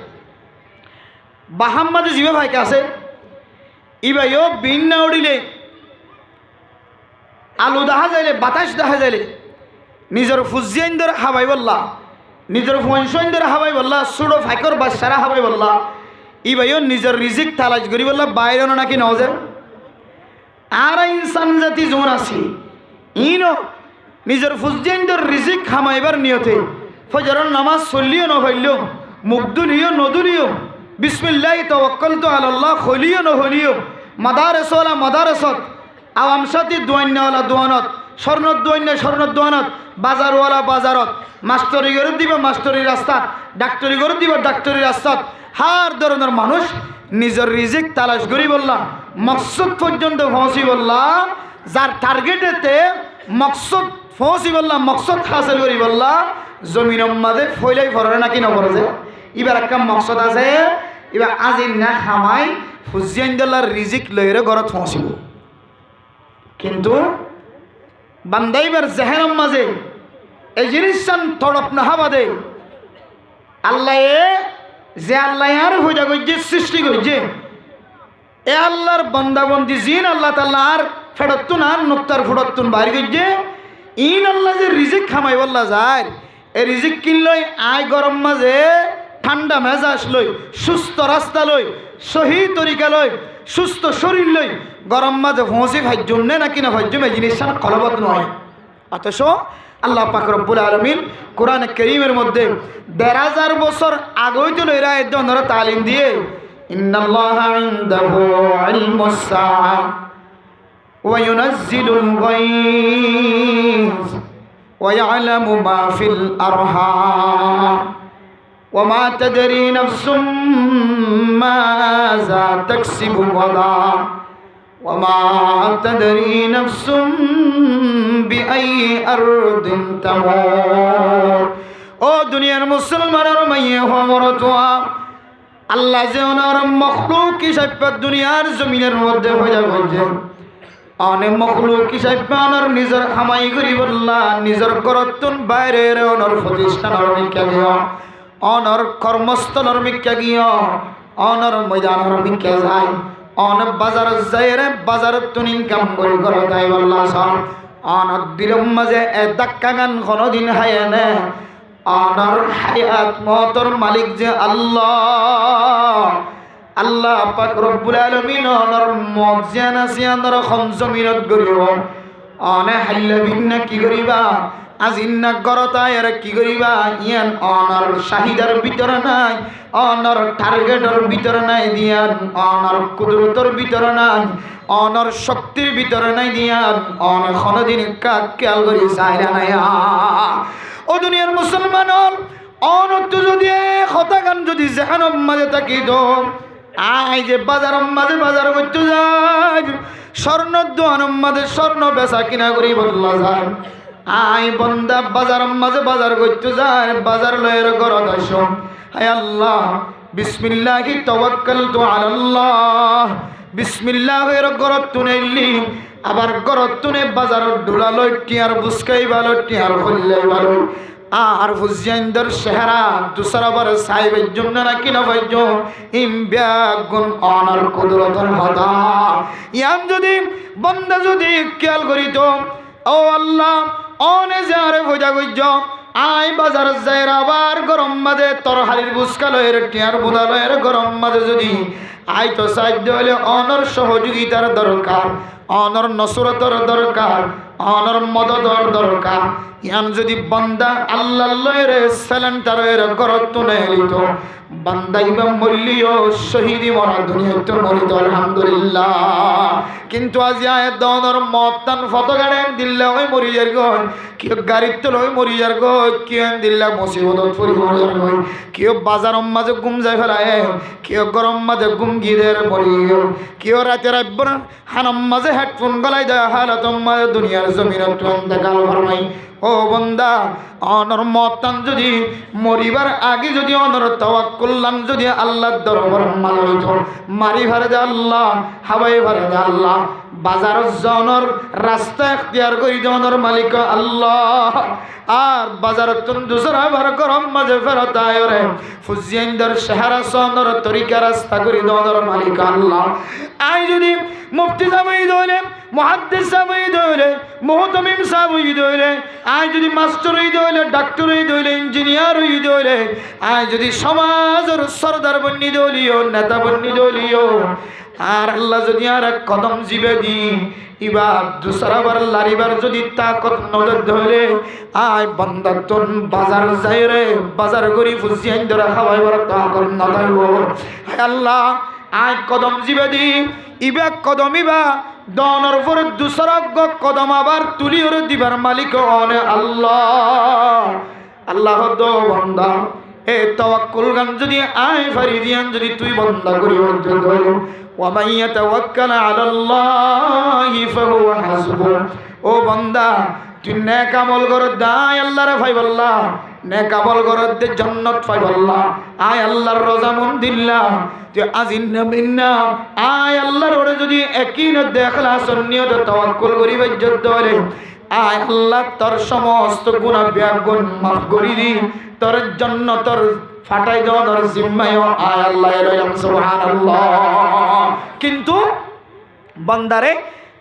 বাহাম্মাদে জিবে ভাইকে আছে ইবাইও বিন না উড়িলে আলু দেখা যাইলে বাতাস দেখা যাইলে নিজের ফুজিয়ান ধরে হাবাই বললা নিজের ফনসইন ধরে হাবাই বললা সুড়ো ফাইকর বাচ্চারা হাবাই বললা ইবাইও নিজের রিজিক তালাশ করি বললা বাইরে নাকি নজে আর ইনসান জাতি জোন আছি ইনো নিজের ফুজিয়ান ধরে রিজিক খামাইবার নিয়তে ফজরের নামাজ চলিও নফাইলিও মুগ্ধুলিও নদুলিও বিসমিল্লাহি তাওয়াক্কালতু আলাল্লাহ খলিও নহলিও মাদারেসওয়ালা মাদারেসত আওয়ামসাতি দোয়ান্নাওয়ালা দোয়ানত স্বর্ণত দোয়ান্না স্বর্ণত দোয়ানত বাজারওয়ালা বাজারত মাস্টরি করে দিবা মাস্টরি রাস্তাত ডাক্তারি করে দিবা ডাক্তারি রাস্তাত হার ধরনের মানুষ নিজের রিজিক তালাশ করি বললা মকসদ পর্যন্ত পৌঁছি বললা যার টার্গেটেতে মকসদ পৌঁছি বললা মকসদ হাসিল করি বললা জমিনের মাঝে ফইলাই ফরে নাকি নপরে যে এবার একটা মকসদ আছে এবার আজি না খামাই ফুজিয়ান দলার রিজিক লইরে ঘরত পৌঁছিব কিন্তু বান্দাইবার জেহেনের মাঝে এই জিনিসটান তড়প না বাদে আল্লাহ যে আল্লাহ আর হইয়া গিয়ে সৃষ্টি করছে এ আল্লাহর বন্দাবন্দি জিন আল্লাহ তাল্লাহ আর ফেরতুন আর নুক্তার ফুটতুন বাইর করছে ইন আল্লাহ যে রিজিক খামাই বললা যায় এই রিজিক কিনলই আয় গরম মাঝে ঠান্ডা মেজাজ লই সুস্থ রাস্তা লই সহি তরিকা লই সুস্থ শরীর লই গরম মাঝে পৌঁছে ভাজ্যম নে নাকি না ভাজ্যম এই জিনিসটা কলবত নয় অথচ আল্লাহ পাক রব্বুল আলামিন কোরআন কারীমের মধ্যে ১৫০০ বছর আগেই তো লইরা এদনরা তালিম দিয়ে ইন্নাল্লাহা ইনদাহু ইলমুস সাআ ওয়া ইউনাজ্জিলুল গায়জ ওয়া ইয়ালামু মা ফিল আরহাম ওয়া মা তাদরি নাফসুম মাযা তাকসিবু গাদা ওয়া মা তাদরি নাফসুম বিআই আরদিন তামুত ও দুনিয়ার মুসলমানের মাইয়ে হমরতোয়া আল্লাহ যে ওনার মখলুক হিসাবে দুনিয়ার জমিনের মধ্যে হয়ে যাবে অনেক মখলুক হিসাবে ওনার নিজের খামাই করি বললা নিজের করতুন বাইরের ওনার প্রতিষ্ঠানের মিক্কা গিয়া অনর কর্মস্থলের মিক্কা গিয়া অনর ময়দানের মিক্কা যায় অনেক বাজার যায় রে বাজার তুন ইনকাম করে করো তাই বললা সব অনর দিলের মাঝে ধাক্কা গান কোনোদিন হায় না অনর হায়াত মতর মালিক যে আল্লাহ আল্লাহ পাক রব্বুল আলামিন অনর মত জান আছে অনর খমজমিনত করিব অনে হাইলা ভিন্না কি করিবা আজিন্না গরতায় আর কি করিবা ইয়ান অনর শাহিদার ভিতর নাই অনর টার্গেটের ভিতর নাই দিয়ান অনর কুদরতের ভিতর নাই অনর শক্তির ভিতর নাই দিয়ান অন কোনদিন কাক খেয়াল করি চাইরা নাই ও দুনিয়ার মুসলমান অনত যদি কথা গান যদি জাহান্নাম মাঝে থাকি তো আই যে বাজার মাঝে বাজার করতে যায় স্বর্ণ দোয়ান মাঝে স্বর্ণ বেচা কিনা করি বদলা যায় আই বন্দা বাজার মাঝে বাজার করতে যায় বাজার লয়ের গরদ আসো হায় আল্লাহ বিসমিল্লাহি তাওয়াক্কালতু আলাল্লাহ বিসমিল্লাহের গরদ তুনেলি আবার গরদ তুনে বাজারত ডুলা লই টিয়ার বুসকাই ভালো টিয়ার হল্লাই ভালো আর হুজাইন্দর চেহারা দুসরাবার সাহেবের জন্য নাকি না ভাইজ ইমব্যাগুন অনার কুদরতর হদা ইয়াম যদি বন্দা যদি খেয়াল করিত ও আল্লাহ অনে যারে ভোজা গজ্জ আই বাজার যাইর আবার গরম মাঝে তরহারির বুসকালয়ের টিয়ার বুদালয়ের গরম মাঝে যদি আই তো সাহায্য হলে অনর সহযোগিতার দরকার অনর নসরতর দরকার অনর মদদর দরকার ইয়ান যদি বান্দা আল্লাহর সালান্টারের গরত তুলে লিত বান্দা ইবা মরিলিও শহীদি মরা দুনিয়াতে মরিত আলহামদুলিল্লাহ কিন্তু আজ আয় দনর মতান ফতগাড়েন দিল্লা ওই মরিয়ার গন কি গাড়ির তো ওই মরিয়ার গো কি দিল্লা মুসিবত পরি মরিয়ার গো কি বাজার মাঝে গুম যায় ফেলায় কি গরম মাঝে গুম গিদের মরিও কি রাতে রাব্বর হানম মাঝে হেডফোন গলাই দেয় হালত মাঝে দুনিয়ার জমিনত তুন দেখাল ফরমাই ও বন্দা অনর মতান যদি মরিবার আগে যদি অনর তাওয়াক্কুলান যদি আল্লাহর দরবার মালইতো মারি ভারে দে আল্লাহ হাওয়াই ভারে দে আল্লাহ বাজার জনর রাস্তা ইখতিয়ার করি জনর মালিক আল্লাহ আর বাজারত তুন দুসরা ভার গরম মাঝে ফেরত আয়রে ফুজিয়াইন্দর শহর সনর তরিকা রাস্তা করি জনর মালিক আল্লাহ আই যদি মুফতি সাহেব হইলে মুহাদ্দিস সাহেব হইলে মুহতামিম সাহেব হইলে আই যদি মাস্টার হইলে ডাক্তার হইলে ইঞ্জিনিয়ার হইলে আই যদি সমাজের সরদার বন্নি দলিও নেতা বন্নি দলিও আর আল্লাহ যদি আর এক কদম জিবে দি ইবা দুসরাবার লারিবার যদি তাকত নজর ধরে আয় বান্দা তোর বাজার যাই রে বাজার করি ফুসিয়ান ধরে খাওয়াইবার তাকত না থাকব আল্লাহ আয় কদম জিবে দি ইবা কদম ইবা দনর পর দুসরা কদম আবার তুলিওর দিবার মালিক অনে আল্লাহ আল্লাহ দো বান্দা এ তাওয়াক্কুল গান যদি আয় ফারি দিয়ান যদি তুই বান্দা করি ধরে ومن يتوكل على الله فهو حسبه ও বান্দা তুই নেক আমল কর দাই আল্লাহর ভাই বল্লাহ নেক আমল কর দে জান্নাত পাই বল্লাহ আয় আল্লাহর রজা মন দিল্লা তুই আজিন্না মিন্না আয় আল্লাহর ওরে যদি একইন দেখলাস নিয়ত তাওয়াক্কুল করি ইজ্জত ধরে আয় আল্লাহ তোর সমস্ত গুনাহ বেগুন মাফ করি দি তোর জান্নাতের ফাটাই দেওয়ার জিম্মায় আয় আল্লাহ রইলাম সুবহানাল্লাহ কিন্তু বান্দারে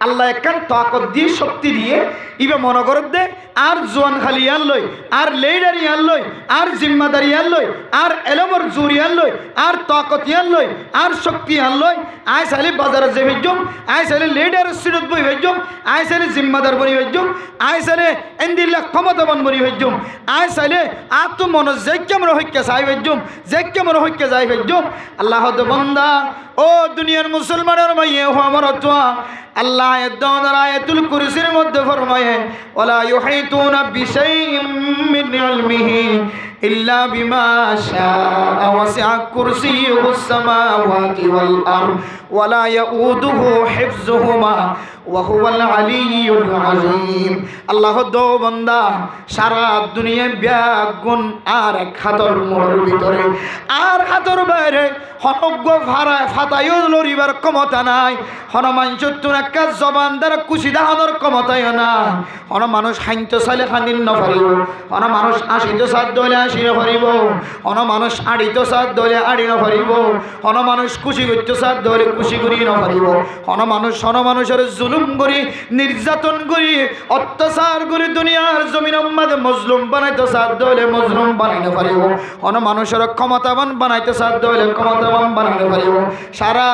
আল্লাহ একখান তাকত দিয়ে শক্তি দিয়ে ইবে মনে করত দে আর জোয়ান খালি আন লই আর লেডারি আন লই আর জিম্মাদারি আন লই আর এলমর জুরি আন লই আর তাকত আন লই আর শক্তি আন লই আয় সালে বাজারে যে ভেজম আয় সালে লেডার সিরত বই ভেজম আয় সালে জিম্মাদার বনি ভেজম আয় সালে এন্দিল্লা ক্ষমতাবান বনি ভেজম আয় সালে আত মন যেকে মন হইকে চাই ভেজম যেকে মন হইকে যাই ভেজম আল্লাহ তো বান্দা ও দুনিয়ার মুসলমানের মাইয়ে হো আমার তোয়া আল্লাহ আয়াতুল কুরসির মধ্যে ফরমায়ে ওয়ালা ইউহিতুনা বিশাইইম মিন ইলমিহি إلا بما شاء وسع كرسيه السماوات والأرض ولا يؤوده حفظهما وهو العلي العظيم الله দো বান্দা সারা দুনিয়া ব্যাগুন আর এক হাতর মোড়ের ভিতরে আর হাতর বাইরে হনজ্ঞ ফাতায়ও লড়িবার ক্ষমতা নাই হন মানুষ তোর একটা জবান দ্বারা কুচি দাহানোর ক্ষমতায় না হন মানুষ হাইতে চাইলে খানিন নপারিব হন মানুষ আশিতে সাত দলে আসি নপারিব হন মানুষ আড়িতে সাত দলে আড়ি নপারিব হন মানুষ কুচি করতে সাত দলে কুচি করি নপারিব হন মানুষের জুলুম করি নির্যাতন করি অত্যাচার করি দুনিয়ার জমিনের মধ্যে মজলুম বানাইতে সাত দলে মজলুম বানাইতে পারিব হন মানুষের ক্ষমতাবান বানাইতে সাত দলে ক্ষমতাবান বানাইতে পারিব সারা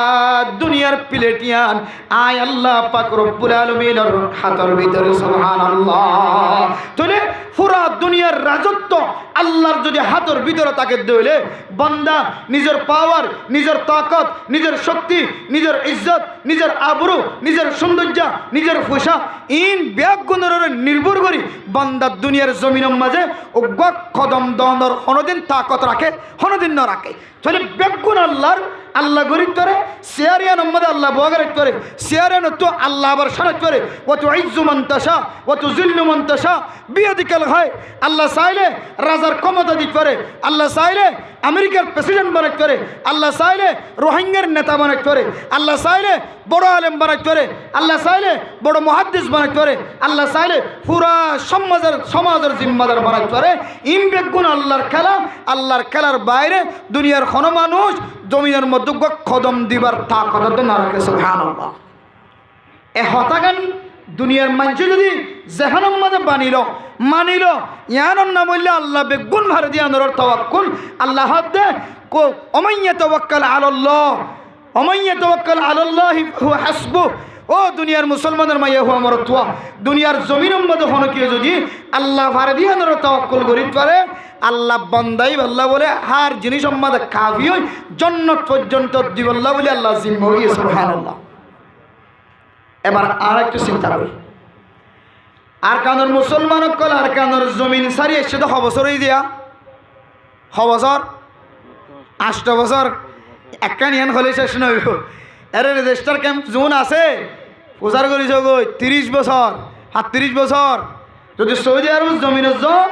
দুনিয়ার প্লেটিয়ান আয় আল্লাহ পাক রব্বুল আলামিনের হাতের ভিতরে সুবহানাল্লাহ তাহলে পুরা দুনিয়ার রাজত্ব আল্লাহর যদি হাতের ভিতরে তাকে দিলে বান্দা নিজের পাওয়ার নিজের তাকত নিজের শক্তি নিজের ইজ্জত নিজের আবরু নিজের সৌন্দর্য নিজের ফুসা ইন ব্যাগুণের নির্ভর করি বান্দা দুনিয়ার জমিনের মাঝে অজ্ঞ কদম দন্দর হনদিন তাকত রাখে হনদিন না রাখে তাহলে ব্যাগুণ আল্লাহ গরিব করে সিয়ারিয়ান মধ্যে আল্লাহ বগারিত করে সিয়ারিয়ান তো আল্লাহ আবার সারাত করে ও তো ইজ্জু মন্তাসা ও তো জিল্লু মন্তাসা বিয়াদিকাল হয় আল্লাহ চাইলে রাজার ক্ষমতা দিতে পারে আল্লাহ চাইলে আমেরিকার প্রেসিডেন্ট বানাইতে পারে আল্লাহ চাইলে রোহিঙ্গার নেতা বানাইতে পারে আল্লাহ চাইলে বড় আলেম বানাইতে পারে আল্লাহ চাইলে বড় মুহাদ্দিস বানাইতে পারে আল্লাহ চাইলে পুরা সমাজের জিম্মাদার বানাইতে পারে ইম বেগুন আল্লাহর খেলার বাইরে দুনিয়ার কোন মানুষ জমিনের মধ্যে কদম দিবার তাকত না রাখে সুবহানাল্লাহ এ হতাগান দুনিয়ার মানুষ যদি জেহানের মধ্যে মানিল ইয়ানোর নাম হইলে আল্লাহ বেগুন ভারে দিয়া নরর তাওয়াক্কুল আল্লাহ হাতে কো ওমাইয়া তাওয়াক্কাল আলাল্লাহ ওমাইয়া তাওয়াক্কাল আলাল্লাহি হুয়া হাসবু ও দুনিয়ার মুসলমানের মাইয়া হুয়া মরতুয়া দুনিয়ার জমিনের মধ্যে হনকে যদি আল্লাহ ভারে দিয়া নরর তাওয়াক্কুল করিতে পারে আল্লাহ বান্দাই আল্লাহ বলে হার জিনিস আমাদের কাফি হই জান্নাত পর্যন্ত দিবল্লাহ বলে আল্লাহ জিম্মা হই সুবহানাল্লাহ এবার আর একটু চিন্তা করি আর কানোর মুসলমান কল আর কানোর জমিন সারি এসে তো বছরই দিয়া বছর 8 বছর একখান ইয়ান হলে শেষ নইব এর রেজিস্টার ক্যাম্প জোন আছে প্রচার করিস গই 30 বছর 38 বছর যদি সৌদি আরব জমিনের জন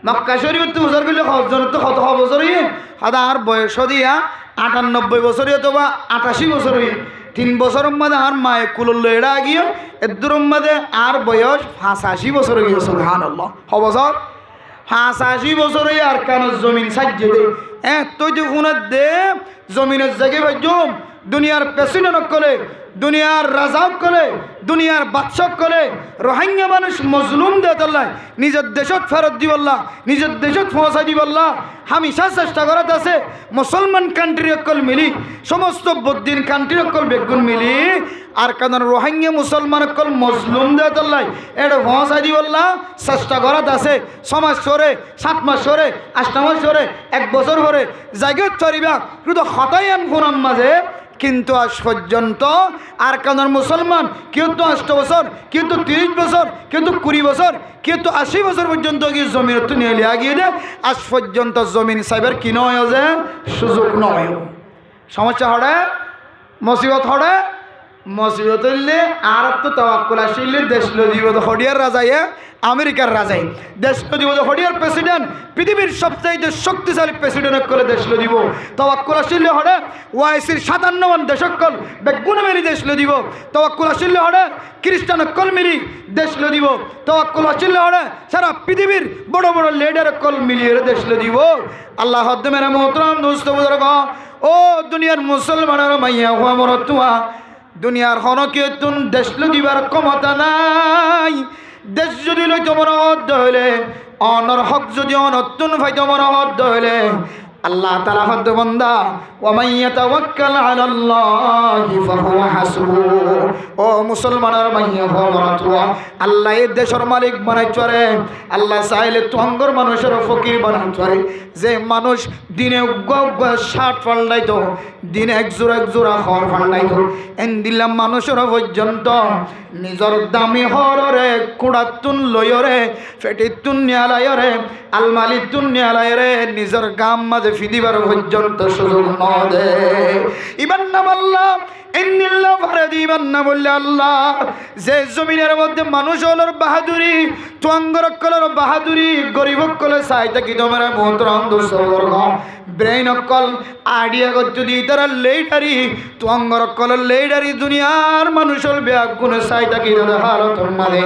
মক্কা শরীফ তো প্রচার করলে জন তো কত বছরই হাদা আর বয়স দিয়া 98 বছরই অথবা 88 বছরই 3 বছরের মধ্যে আর মায়ে কুলল এড়া গিয়ে এদুর মধ্যে আর বয়স 85 বছর হয়ে গেছে সুবহানাল্লাহ বছর 85 বছরে আর কান জমিন সাজিয়ে দে তুই তো ফোন দে জমিনের জায়গায় ভাইজম দুনিয়ার প্রেসিডেন্ট কলে দুনিয়ার রাজা কলে দুনিয়ার বাদশাহ কলে রোহিঙ্গা মানুষ মজলুম দে তাল্লাই নিজের দেশত ফেরত দিবল্লা নিজের দেশত পৌঁছাই দিবল্লা হামেশা চেষ্টা করাত আছে মুসলমান কান্ট্রি অকল মিলি সমস্ত বদ্দিন কান্ট্রি অকল বেগুন মিলি আর কারণ রোহিঙ্গা মুসলমান অকল মজলুম দে তাল্লাই এটা পৌঁছাই দিবল্লা চেষ্টা করাত আছে 6 মাস ধরে 7 মাস ধরে 8 মাস ধরে 1 বছর ধরে জায়গায় চরিবা কিন্তু হতায়ান ফোনার মাঝে কিন্তু আজ পর্যন্ত আর কানোর মুসলমান কেউ তো 8 বছর কেউ তো 30 বছর কেউ তো 20 বছর কেউ তো 80 বছর পর্যন্ত গিয়ে জমিন তো নিয়ে লিয়ে দে আজ পর্যন্ত জমিন সাইবার কি নয় যে সুযোগ নয় সমস্যা হড়ে মুসিবত হড়ে মুসিবত হইলে আর তো তাওয়াক্কুল আসলে দেশ লদিব হডিয়ার রাজায় আমেরিকার রাজাই দেশ লদিব হডিয়ার প্রেসিডেন্ট পৃথিবীর সবচাইতে শক্তিশালী প্রেসিডেন্ট করে দেশ লদিব তাওয়াক্কুল আসলে হড়ে ওয়াইসির 57 দেশকল বেগুন মেলি দেশ লদিব তাওয়াক্কুল আসলে হড়ে খ্রিস্টান কল মিলি দেশ লদিব তাওয়াক্কুল আসলে হড়ে সারা পৃথিবীর বড় বড় লিডার কল মিলিয়ে দেশ লদিব আল্লাহ হদ্দ মেরা মোহতরম দোস্ত বুজুর্গ ও দুনিয়ার মুসলমানের মাইয়া হুয়া মরতুয়া দুনিয়ার হনকে তুন দেশ দিবার ক্ষমতা নাই দেশ যদি লইতে মন হদ্দ হইলে অনর হক যদি অনতুন ভাইতে মন হদ্দ হইলে আল্লাহ তাআলা হদ্দ বান্দা ওয়া মান ইয়াতাওয়াক্কাল আলাল্লাহি ফাহুয়া হাসবুহু। ও মুসলমানের মাইয়া হওয়া আল্লাহ এই দেশের মালিক বানাইছরে। আল্লাহ চাইলে তুঙ্গর মানুষের ফকির বানাইছরে। যে মানুষ দিনে শার্ট ফাল্লাইতো, দিনে এক জোড়া খড় ফাল্লাইতো, এন দিলাম মানুষের পর্যন্ত নিজের দামি হরে কুড়াতুন লয়রে ফেটিতুন নিয়ালায়রে আলমালিতুন নিয়ালায়রে নিজের গাম মাঝে ফিদিবার পর্যন্ত সুযোগ ন দে। ইমান নাম আল্লাহ ইন্নিল্লাহ ফারাদি ইমান না বললে আল্লাহ যে জমিনের মধ্যে মানুষ হলোর বাহাদুরি, তুঙ্গর কলর বাহাদুরি, গরিব কলে চাইতে কি তোমার মোহতরম দুঃসর্গ ব্রেইন অকল আইডিয়া করতে দিই তারা লেটারি তুঙ্গর কলর লেটারি দুনিয়ার মানুষের ব্যাগ গুণে চাইতে কি তোর হালতর মাঝে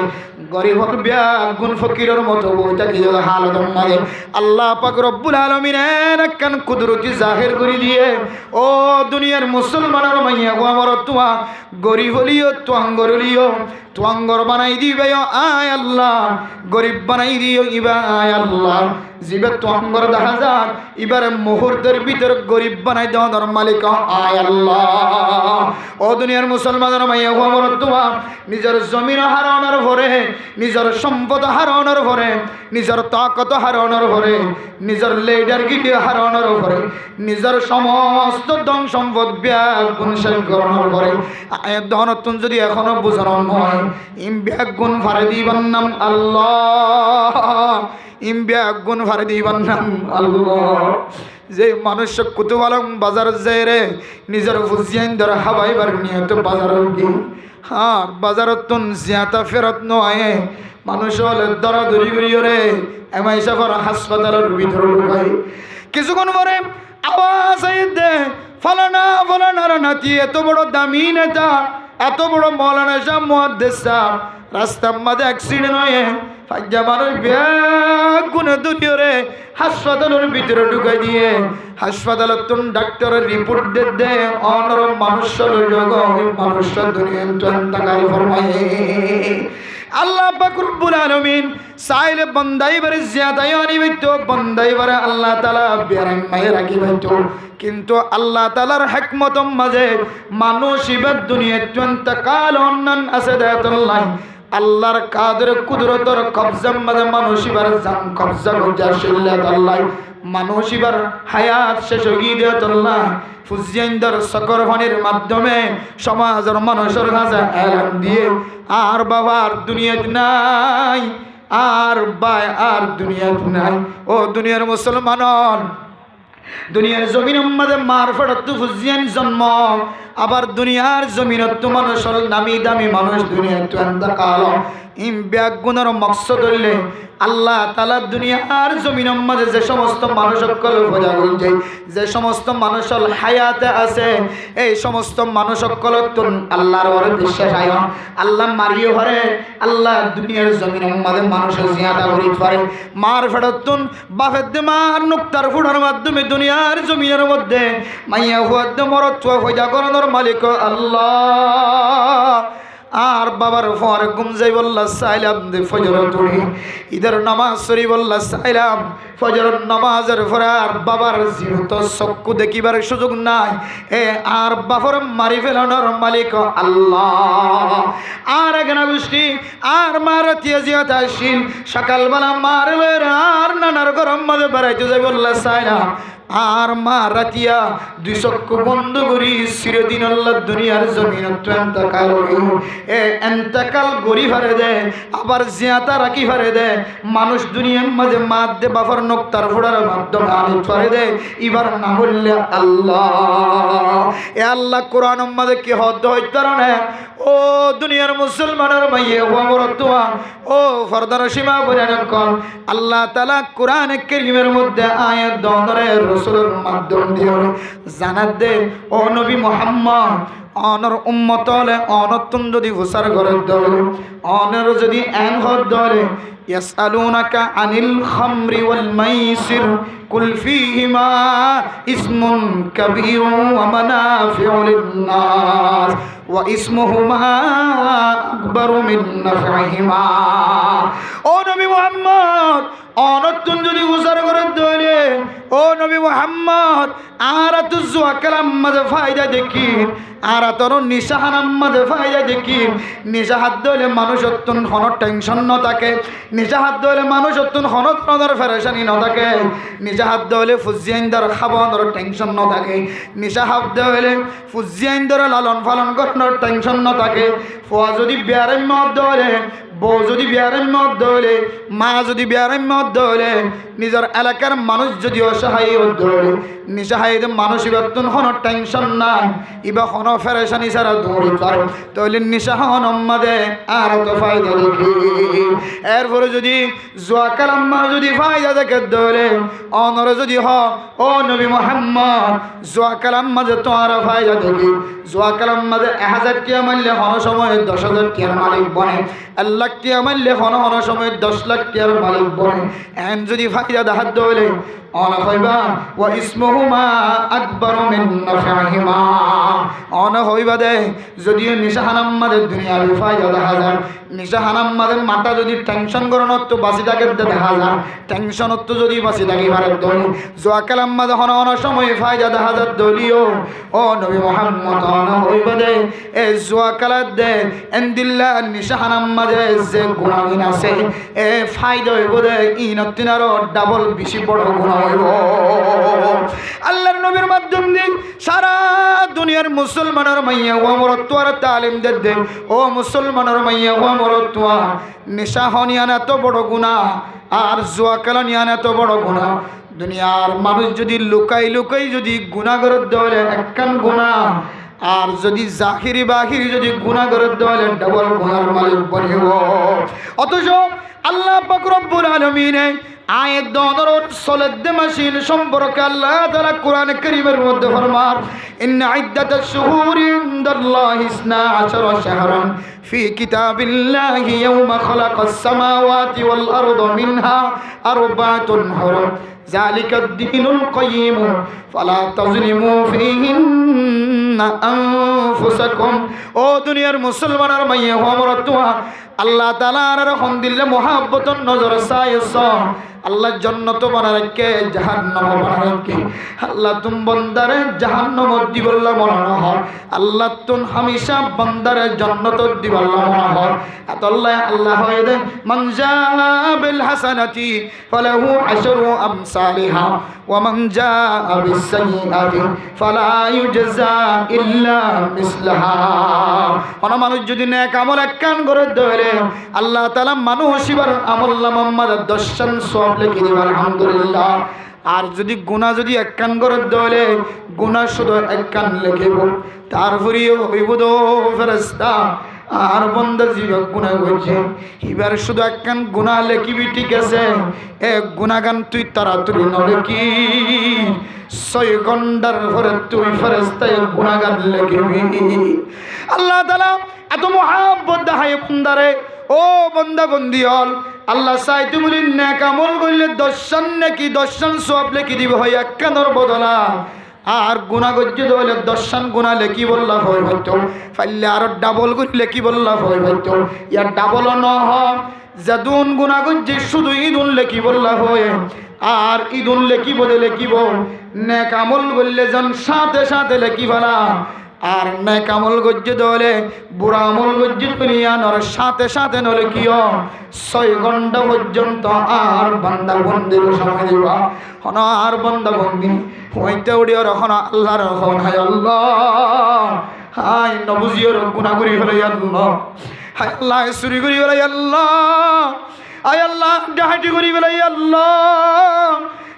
গরিব ব্যাগ গুণ ফকিরের মতো বইটা কি তোর হালতর মাঝে আল্লাহ পাক রব্বুল আলামিনের একখান কুদরতি জাহির করে দিয়ে ও দুনিয়ার মুসলমানের মাইয়া গো আমার তুয়া গরিব হলিও তুঙ্গর হলিও তুঙ্গর বানাই দিবে আয় আল্লাহ, গরিব বানাই দিও ইবা আয় আল্লাহ। জিবে তুঙ্গর দেখা যাক এবারে মুহূর্তের ভিতর গরিব বানাই দেওয়ার মালিক আয় আল্লাহ। ও দুনিয়ার মুসলমানের মাইয়া গো আমার তুয়া নিজের জমিন হারানোর ভরে, নিজের সম্পদ হারানোর ভরে, নিজের তাকত হারানোর ভরে, নিজের লেডার গিটি হারানোর ভরে, নিজের সমস্ত ধন সম্পদ ব্যাগ গুণ শেষ করানোর ভরে ধনতুন যদি এখনো বোঝানো নয় ইম ব্যাগ গুণ ফারে দিবার নাম আল্লাহ, ইম ব্যাগ গুণ ফারে দিবার নাম আল্লাহ। যে মানুষ কুতুব আলম বাজার যায় রে নিজের ফুজিয়ান ধর হাবাইবার নিয়ত বাজার আর বাজারতুন জিয়াতা ফেরত নয় মানুষ হলে দরাদরি করিও রে এমআই সাফার হাসপাতালের ভিতরে ঢুকাই কিছুক্ষণ পরে আওয়াজ দে ফলানা ফলানার নাতি এত বড় দামি নেতা, এত বড় মৌলানা সাহেব মুহাদ্দিস সাহেব রাস্তার মাঝে অ্যাক্সিডেন্ট হয়ে ফাজ্জা মানুষ ব্যাগ গুনে দুনিয়রে হাসপাতালের ভিতরে ঢুকাই দিয়ে হাসপাতালের তুন ডাক্তারের রিপোর্ট দে অনর মানুষের যোগ মানুষের দুনিয়া টাকাল ফরমায়ে আল্লাহ পাক রব্বুল আলামিন চাইলে বন্দাইবারে জিয়াদাই আনিবিত বন্দাইবারে আল্লাহ তাআলা বেরাম মায়ে রাখিবিত কিন্তু আল্লাহ তাআলার হিকমতম মাঝে মানুষ ইবাদ দুনিয়া ইন্তকাল অন্নান আছে দায়াতুল্লাহ আল্লাহর কাদের কুদরতর কবজার মাঝে মানুষ ইবার জান কবজা কবজা শিল্লাত আল্লাহ মানুষ ইবার হায়াত শেষ হয়ে দিয়াতুল্লাহ ফুজিয়ানদার সকরভানির মাধ্যমে সমাজের মানুষের কাছে এলান দিয়ে আর বাবার দুনিয়াত নাই আর বাই আর দুনিয়াত নাই। ও দুনিয়ার মুসলমান দুনিয়ার জমিনের মধ্যে মারফত ফুজিয়ান জন্ম আবার দুনিয়ার জমিনত মানুষের নামি দামি মানুষ দুনিয়াত ইন্তকাল ইম ব্যাগ গুণের মকসদ হইলে আল্লাহ তাআলা দুনিয়ার জমিনের মধ্যে যে সমস্ত মানুষ সকল খোঁজা হইছে যে সমস্ত মানুষের হায়াতে আছে এই সমস্ত মানুষ সকল আল্লাহর ওপর বিশ্বাস আয় আল্লাহ মারিও হরে আল্লাহ দুনিয়ার জমিনের মধ্যে মানুষের জিয়াদা করি পারে মার ফেরতুন বাফের মার নুক্তার ফুড়ার মাধ্যমে দুনিয়ার জমিনের মধ্যে মাইয়া হুয়াদ মরত খোঁজা করানোর মালিক আল্লাহ। আর বাবার ফর ঘুম যাই বললা সাইলাম দে ফজর তুড়ি ঈদের নামাজ শরীফ বললা সাইলাম ফজরের নামাজের পরে আর বাবার জীবিত চক্ষু দেখিবার সুযোগ নাই এ আর বাবার মারি ফেলানোর মালিক আল্লাহ। আর এখানে গোষ্ঠী আর মার তিয়াজিয়াত আসিল সকালবেলা মার আর নানার গরম মাঝে বেড়াইতে যাই বললা সাইলাম আর মা রাতিয়া দুই চক্ষু বন্ধ করি চিরদিন আল্লাহ দুনিয়ার জমিন এন্তকাল এ এন্তকাল গরি ফারে দে আবার জিয়াতা রাখি ফারে দে মানুষ দুনিয়ার মাঝে মাত দে বাফার নক্তার ফোড়ার মাধ্যমে আনি ফারে দে এবার না বললে আল্লাহ এ আল্লাহ কোরআন মাঝে কি হদ হইতে না ও দুনিয়ার মুসলমানের মাইয়ে ও মরতুয়া ও ফরদার সীমা বলেন কোন আল্লাহ তাআলা কোরআন কারীমের মধ্যে আয়াত দনরে রাসূলের মাধ্যম দিয়ে জানাত দে ও নবী মুহাম্মদ অনর উম্মত হলে অনতুন যদি হুসার ঘরের দলে অনর যদি এন ঘর দলে ইয়াসআলুনাকা আনিল খামরি ওয়াল মাইসির কুল ফীহিমা ইসমুন কাবীরুন ওয়া মানাফিউ লিন-নাস ওয়া ইসমুহুমা আকবারু মিন নাফইহিমা। ও নবী মুহাম্মদ, অনতুন যদি উজার করে দলে, ও নবী মুহাম্মদ, আর তো জুয়া কালাম মাঝে ফায়দা দেখি, আর তোর নিশাহানাম মাঝে ফায়দা দেখি। নিশা হাত ধরলে মানুষ অত্যন্ত ঘন টেনশন ন থাকে, নিশা হাত ধরলে মানুষ অত্যন্ত ঘন ধরনের ফেরেশানি ন থাকে, নিশা হাত ধরলে ফুজিয়াইন্দর খাবানোর টেনশন ন থাকে, নিশা হাত ধরলে ফুজিয়াইন্দর লালন পালন করানোর টেনশন ন থাকে। ফুয়া যদি বিয়ারের মত ধরে, বউ যদি বিয়ারের মত ধরে, মা যদি বিয়ারের মত ধরে, নিজের এলাকার মানুষ যদি অসহায় ধরে, নিশাহাই মানুষ ইবাতুন হন টেনশন নাই, ইবা হন ফেরেশানি ছাড়া দৌড়ি পারে, তাহলে নিশাহন মাঝে আর তো ফায়দা দেখি। এরপরে যদি জুয়া কালাম্মা যদি ফায়দা দেখে ধরে, অনর যদি হ, ও নবী মুহাম্মদ, জুয়া কালাম মাঝে তো আর ফায়দা দেখি। জুয়া কালাম মাঝে 1000 টিয়া মারলে হন সময় 10,000 টিয়ার মালিক বনে, 1 লাখ টিয়া মারলে হন সময় 10 লাখ টিয়ার মালিক বনে। এন যদি ফায়দা দেখার দলে অনা হইবা ওয়া ইসমুহুমা আকবারু মিন নাফইহিমা। অনা হইবা দে যদিও নিশাহানাম মাঝে দুনিয়ার ফায়দা দেখা যায়, নিশাহানাম মাঝে মাথা যদি টেনশন করানোর তো বাঁচি থাকে দেখা যায়, টেনশনত তো যদি বাঁচি থাকি ভারত দল। জোয়া কালাম মাঝে হন সময় ফায়দা দেখা যায় দলিও। ও নবী মুহাম্মদ, অনা হইবা দে এ জোয়া কালাত দে এন্দিল্লা নিশাহানাম মাঝে যে গুণাগুণ আছে, এ ফায়দা হইব দে ইনতিনারও ডাবল বেশি বড় গুণা। আল্লাহর নবীর মাধ্যম দিয়ে সারা দুনিয়ার মুসলমানের মাইয়া ও মরত্ওয়ার তালিম দে। ও মুসলমানের মাইয়া ও মরত্ওয়া, নেশা হনিয়ান এত বড় গুনাহ আর জুয়া খেলানিয়ান এত বড় গুনাহ। দুনিয়ার মানুষ যদি লুকাই লুকাই যদি গুনাহ করে দেওয়ালে একখান গুনাহ, আর যদি জাহিরি বাহিরি যদি গুনাহ করে দেওয়ালে ডাবল গুনার মালিক বনিব। অথচ আল্লাহ পাক রব্বুল আলামিন আয়াত দনর সলাদ মাসিল সম্পর্কে আল্লাহ তাআলা কোরআন কারীমের মধ্যে ফরমান, ইন্না ইদ্দাতাশ শুহুরি ইনদাল্লাহি 12 শাহরান ফি কিতাবিল্লাহি ইয়াওমা খালাকাস সামাওয়াতি ওয়াল আরদা মিনহা আরবাতুন হুরুম যালিকাদ দীনুল কাইয়্যিম ফালা তাযলিমু ফীহিন্না আনফুসাকুম। ও দুনিয়ার মুসলমানের মাইয়া হমরতুয়া, আল্লাহ তাআলার রহম দিলে মোহাব্বতন নজর সাইস। আল্লাহ জান্নাত বানারকে জাহান্নাম বানারকে, আল্লাহ তুম বন্দারে জাহান্নাম দিবল্লা মনে হয়, আল্লাহ তুম হামেশা বন্দারে জান্নাত দিবল্লা মনে হয়। আল্লাহ আল্লাহ হয় দে মান জাআ বিল হাসানাতি ফালাহু আশরু আমসালিহা ওয়া মান জাআ বিস সাইয়্যাতি ফালা ইউজজা ইল্লা মিসলাহা। কোন মানুষ যদি নেক আমল একখান করে ধরে, আল্লাহ তাআলা মানুষ ইবার আমল নামার 10 সওয়াব লিখে দিবেন, আলহামদুলিল্লাহ। আর যদি গুনাহ যদি একখান করে ধরে, গুনাহ শুধু একখান লিখিব, তারপরেও হইব দো ফেরেশতা আর বান্দা জীবক গুনাহ করছে, এবার শুধু একখান গুনাহ লিখিবি, ঠিক আছে, এক গুনাহগান তুই তাড়াতাড়ি নলে কি 6 ঘন্টার পরে তুই ফেরেশতায় গুনাহগান লিখিবি। আল্লাহ তাআলা এত মহব্বত দেখায় বান্দারে। ও বান্দা বন্দি হল, আল্লাহ চাই তুমি নেক আমল করলে 10 নাকি 10 সওয়াব লিখে দিব হয় একখানের বদলা। আর গুনাহ গজ্জ হলে 10 গুনাহ লেখি বললা হয় হয়তো, ফাইলে আর ডাবল করে লেখি বললা হয় হয়তো। ইয়ার ডাবল ন হয় যাদুন গুনাহ গজ্জ শুধু ইদুন লেখি বললা হয়, আর ইদুন লেখি বলে লেখিব নেক আমল করলে জন সাথে সাথে লেখি ফেলা। আর নেক আমল গজ্জ দলে বুড়া আমল গজ্জ দুনিয়ার সাথে সাথে নলে কিও 6 ঘন্টা পর্যন্ত আর বান্দা বন্দির সময় দিবা। হন আর বান্দা বন্দি হইতে উড়িও রহন আল্লাহর রহন। হায় আল্লাহ, হাই নবুজিওর গুনাহ করি ফেলাই আল্লাহ, হায় আল্লাহ চুরি করি ফেলাই আল্লাহ, আয় আল্লাহ ডাহাতি করি ফেলাই আল্লাহ,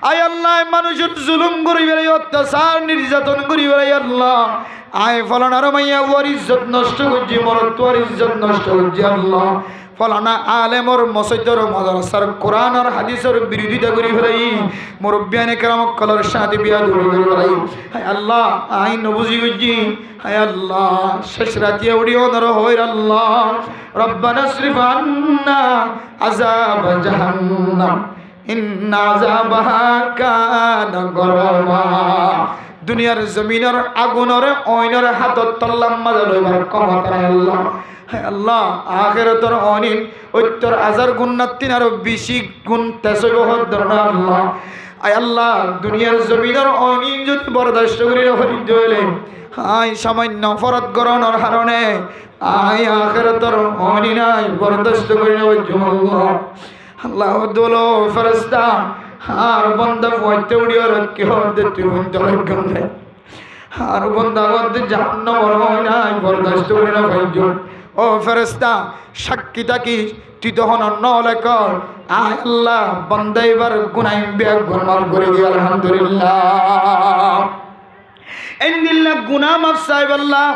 আয় আল্লাহ মানুষের জুলুম করি ফেলাই, অত্যাচার নির্যাতন করি ফেলাই আল্লাহ। আয় ফলনার মাইয়া ওর ইজ্জত নষ্ট করছি, মরত তোর ইজ্জত নষ্ট করছি আল্লাহ। ফলানা আলেমর মসজিদর মাদ্রাসার কোরআন আর হাদিসের বিরোধিতা করি ফেলাই মুরব্বিয়ানে কেরামক কলর সাথে বিয়া দূর করে ফেলাই হায় আল্লাহ আই নবুজি গজি হায় আল্লাহ শেষ রাতিয়া উড়িও নর হইর আল্লাহ রব্বানা সরিফ আন্না আযাব জাহান্নাম ইন্না আযাবাহা কানা গরামা দুনিয়ার জমিনের আগুনের ওইনের হাতত তল্লাম মাজা লইবার ক্ষমতা নাই আল্লাহ হায় আল্লাহ আখিরাতের অনিন উত্তর হাজার গুণ না 3 আরো বেশি গুণ তেসবহ ধরনা আল্লাহ আয় আল্লাহ দুনিয়ার জমিনের অনিন যদি বরদাস্ত করি হরিদ হইলে আয় সামান্য ফরত গরনের কারণে আয় আখিরাতের অনিন আয় বরদাস্ত করি আল্লাহ আল্লাহ দোলো ফেরেশতা আর বন্দা পয়তে উড়িয়ে রাখি হতে তুই বন্ধ রাখবে আর বন্দা হতে জাহান্নাম হয় নাই বরদাস্ত করি না ভাইজো ও ফেরেশতা সাক্ষী থাকি তুই তখন অন্য লেখর আয় আল্লাহ বন্দা এবার গুনাই বেগ গুনার করে দিয়ে আলহামদুলিল্লাহ ইন্দিল্লাহ গুনাহ মাফ সাহেব আল্লাহ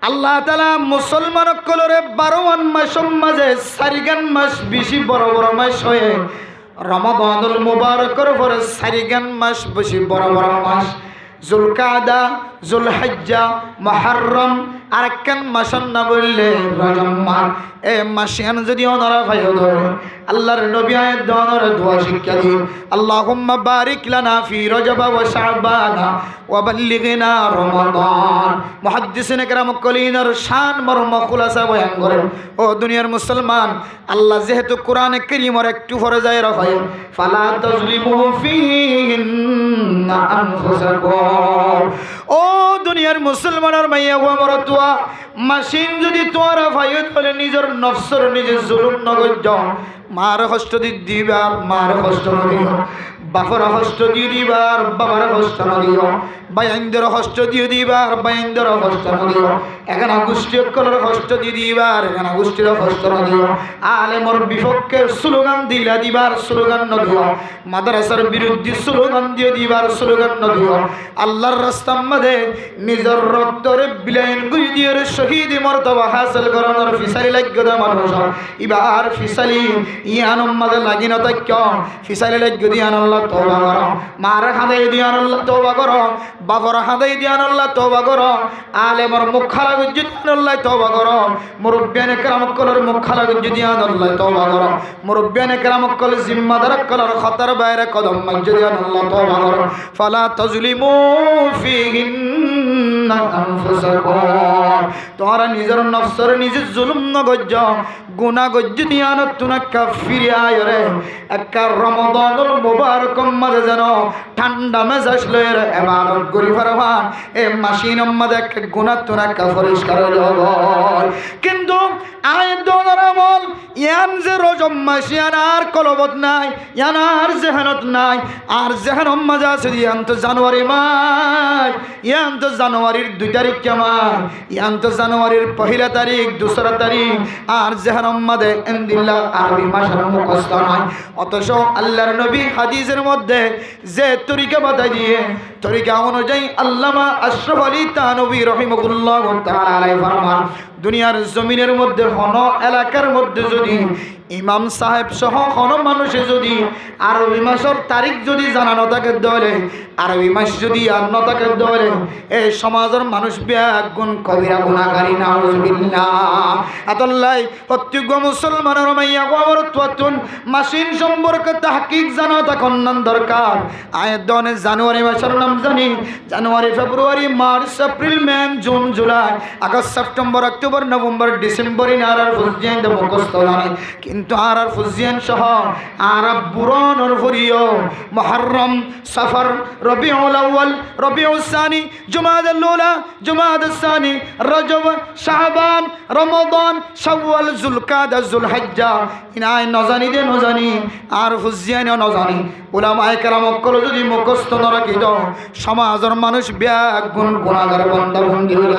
আল্লাহ তাআলা মুসলমান কলরে 12 মাস মাঝে 4 মাস বেশি বড় বড় মাস হয়ে রমাদানুল মুবারকের পরে 4 মাস বেশি বড় বড় মাস জুলকাদা জুলহজ্জা মুহররম আরেকখান মাসের নাম বললে রজব মাস এ মাসিয়ান যদি ওনারা ভাইও ধরে আল্লাহর নবী আয়াত দোয়ার দোয়া শিক্ষা দি আল্লাহুম্মা বারিক লানা ফি রজব ওয়া শাবান ওয়া বাল্লিগনা রমাদান মুহাদ্দিসিনে কেরাম কলিনার শান মর্ম খুলাসা বয়ান করে ও দুনিয়ার মুসলমান আল্লাহ যেহেতু কোরআনে কারীমের একটু ফরজায় রাখায় ফালা তাজলিমু ফিহিন্না আনফুসাকুম ও দুনিয়ার মুসলমানের মাইয়া গো আমার তোয়া মাসিন যদি তোরা ভাইয়ত বলে নিজের নফসর নিজে জুলুম নগজ মার কষ্ট দিবার মার কষ্ট দিও বাপর কষ্ট দিয়ে দিবার বাবার কষ্ট দিও বাইন্দর কষ্ট দিয়ে দিবার বাইন্দর কষ্ট দিও এখানে গোষ্ঠী কলর কষ্ট দিয়ে দিবার এখানে গোষ্ঠীর কষ্ট দিও আলেমর বিপক্ষে স্লোগান দিলা দিবার স্লোগান নদিও মাদ্রাসার বিরুদ্ধে স্লোগান দিয়ে দিবার স্লোগান নদিও আল্লাহর রাস্তার মধ্যে নিজের রক্তরে বিলাইন গুই দিয়ে শহীদ মর্তবা হাসিল করানোর ফিসালি লাগবে মানুষ এবার ফিসালি ইয়ান উম্মাদে লাগি না তাই কেউ ফিসালি লাগবে দিয়ান আল্লাহ তওবা করো মার হাদাই দিয়ান আল্লাহ তওবা করো বাবার হাদাই দিয়ান আল্লাহ তওবা করো আলেমর মুখ খালা গুজি দিয়ান আল্লাহ তওবা করো মুরব্বিয়ানে কেরাম কলর মুখ খালা গুজি দিয়ান আল্লাহ তওবা করো মুরব্বিয়ানে কেরাম কল জিম্মাদার কলর খতর বাইরে কদম মসজিদ দিয়ান আল্লাহ তওবা করো ফালা তাজলিমু ফিহিন্না আনফুসাকুম তোরা নিজের নফসর নিজে জুলুম নগজ গুনাহ গজ দিয়ান তুনা কাফির আয়রে একটা রমাদানুল মুবারক মাঝে যেন ঠান্ডা মেজাজ লয়ের ইবাদত করি পারবা এ মাসিন মধ্যে এক গুনাহ তুনা পরিষ্কার হলো কিন্তু আয় দোনার আমল ইয়ান যে রজব মাস ইয়ান আর কলবত নাই ইয়ান আর জেহানত নাই আর জেহান মাঝে আছে ইয়ান তো জানুয়ারি মাস ইয়ান তো জানুয়ারির 2 তারিখ কেমন ইয়ান তো জানুয়ারির 1 তারিখ 2 তারিখ আর জেহান মাঝে ইনদিল্লাহ আরবি মাসের মুখস্থ নাই অথচ আল্লাহর নবী হাদিসের মধ্যে যে তরিকা বাতাই দিয়ে তরিকা অনুযায়ী আল্লামা আশরাফ আলী থানভী রাহিমাহুল্লাহ তাআলা আলাইহি ফরমান দুনিয়ার জমিনের মধ্যে হন এলাকার মধ্যে যদি ইমাম সাহেব সহ কোন মানুষে যদি আরবি মাসের তারিখ যদি জানানো থাকে দলে আরবি মাস যদি আন্ন থাকে দলে এই সমাজের মানুষ ব্যাগুণ কবিরা গুনাহগারী নাউজুবিল্লাহ আতাল্লাহ প্রত্যেক মুসলমানের মাইয়া গোবরতুন মাসিন সম্পর্কে তাহকিক জানা তখন দরকার আয়াত দনে জানুয়ারি মাসের নাম জানি January February March April May June July August September October November December আর ফুজিয়ান দে মুখস্থ নাই কিন্তু আর ফুজিয়ান সহ আর বুরনর ফরিও মুহররম সফর রবিউল আউয়াল রবিউল সানি জুমাদাল উলা জুমাদাল সানি রজব শাবান রমাদান শাওয়াল যুলকাদা যুলহজ্জা ইনাই নজানি দে নজানি আর ফুজিয়ান নজানি উলামায়ে কেরাম কল যদি মুখস্থ ন রাখিত সমাজের মানুষ ব্যাগুণ গুনাহগার বান্দা বন্দী হইল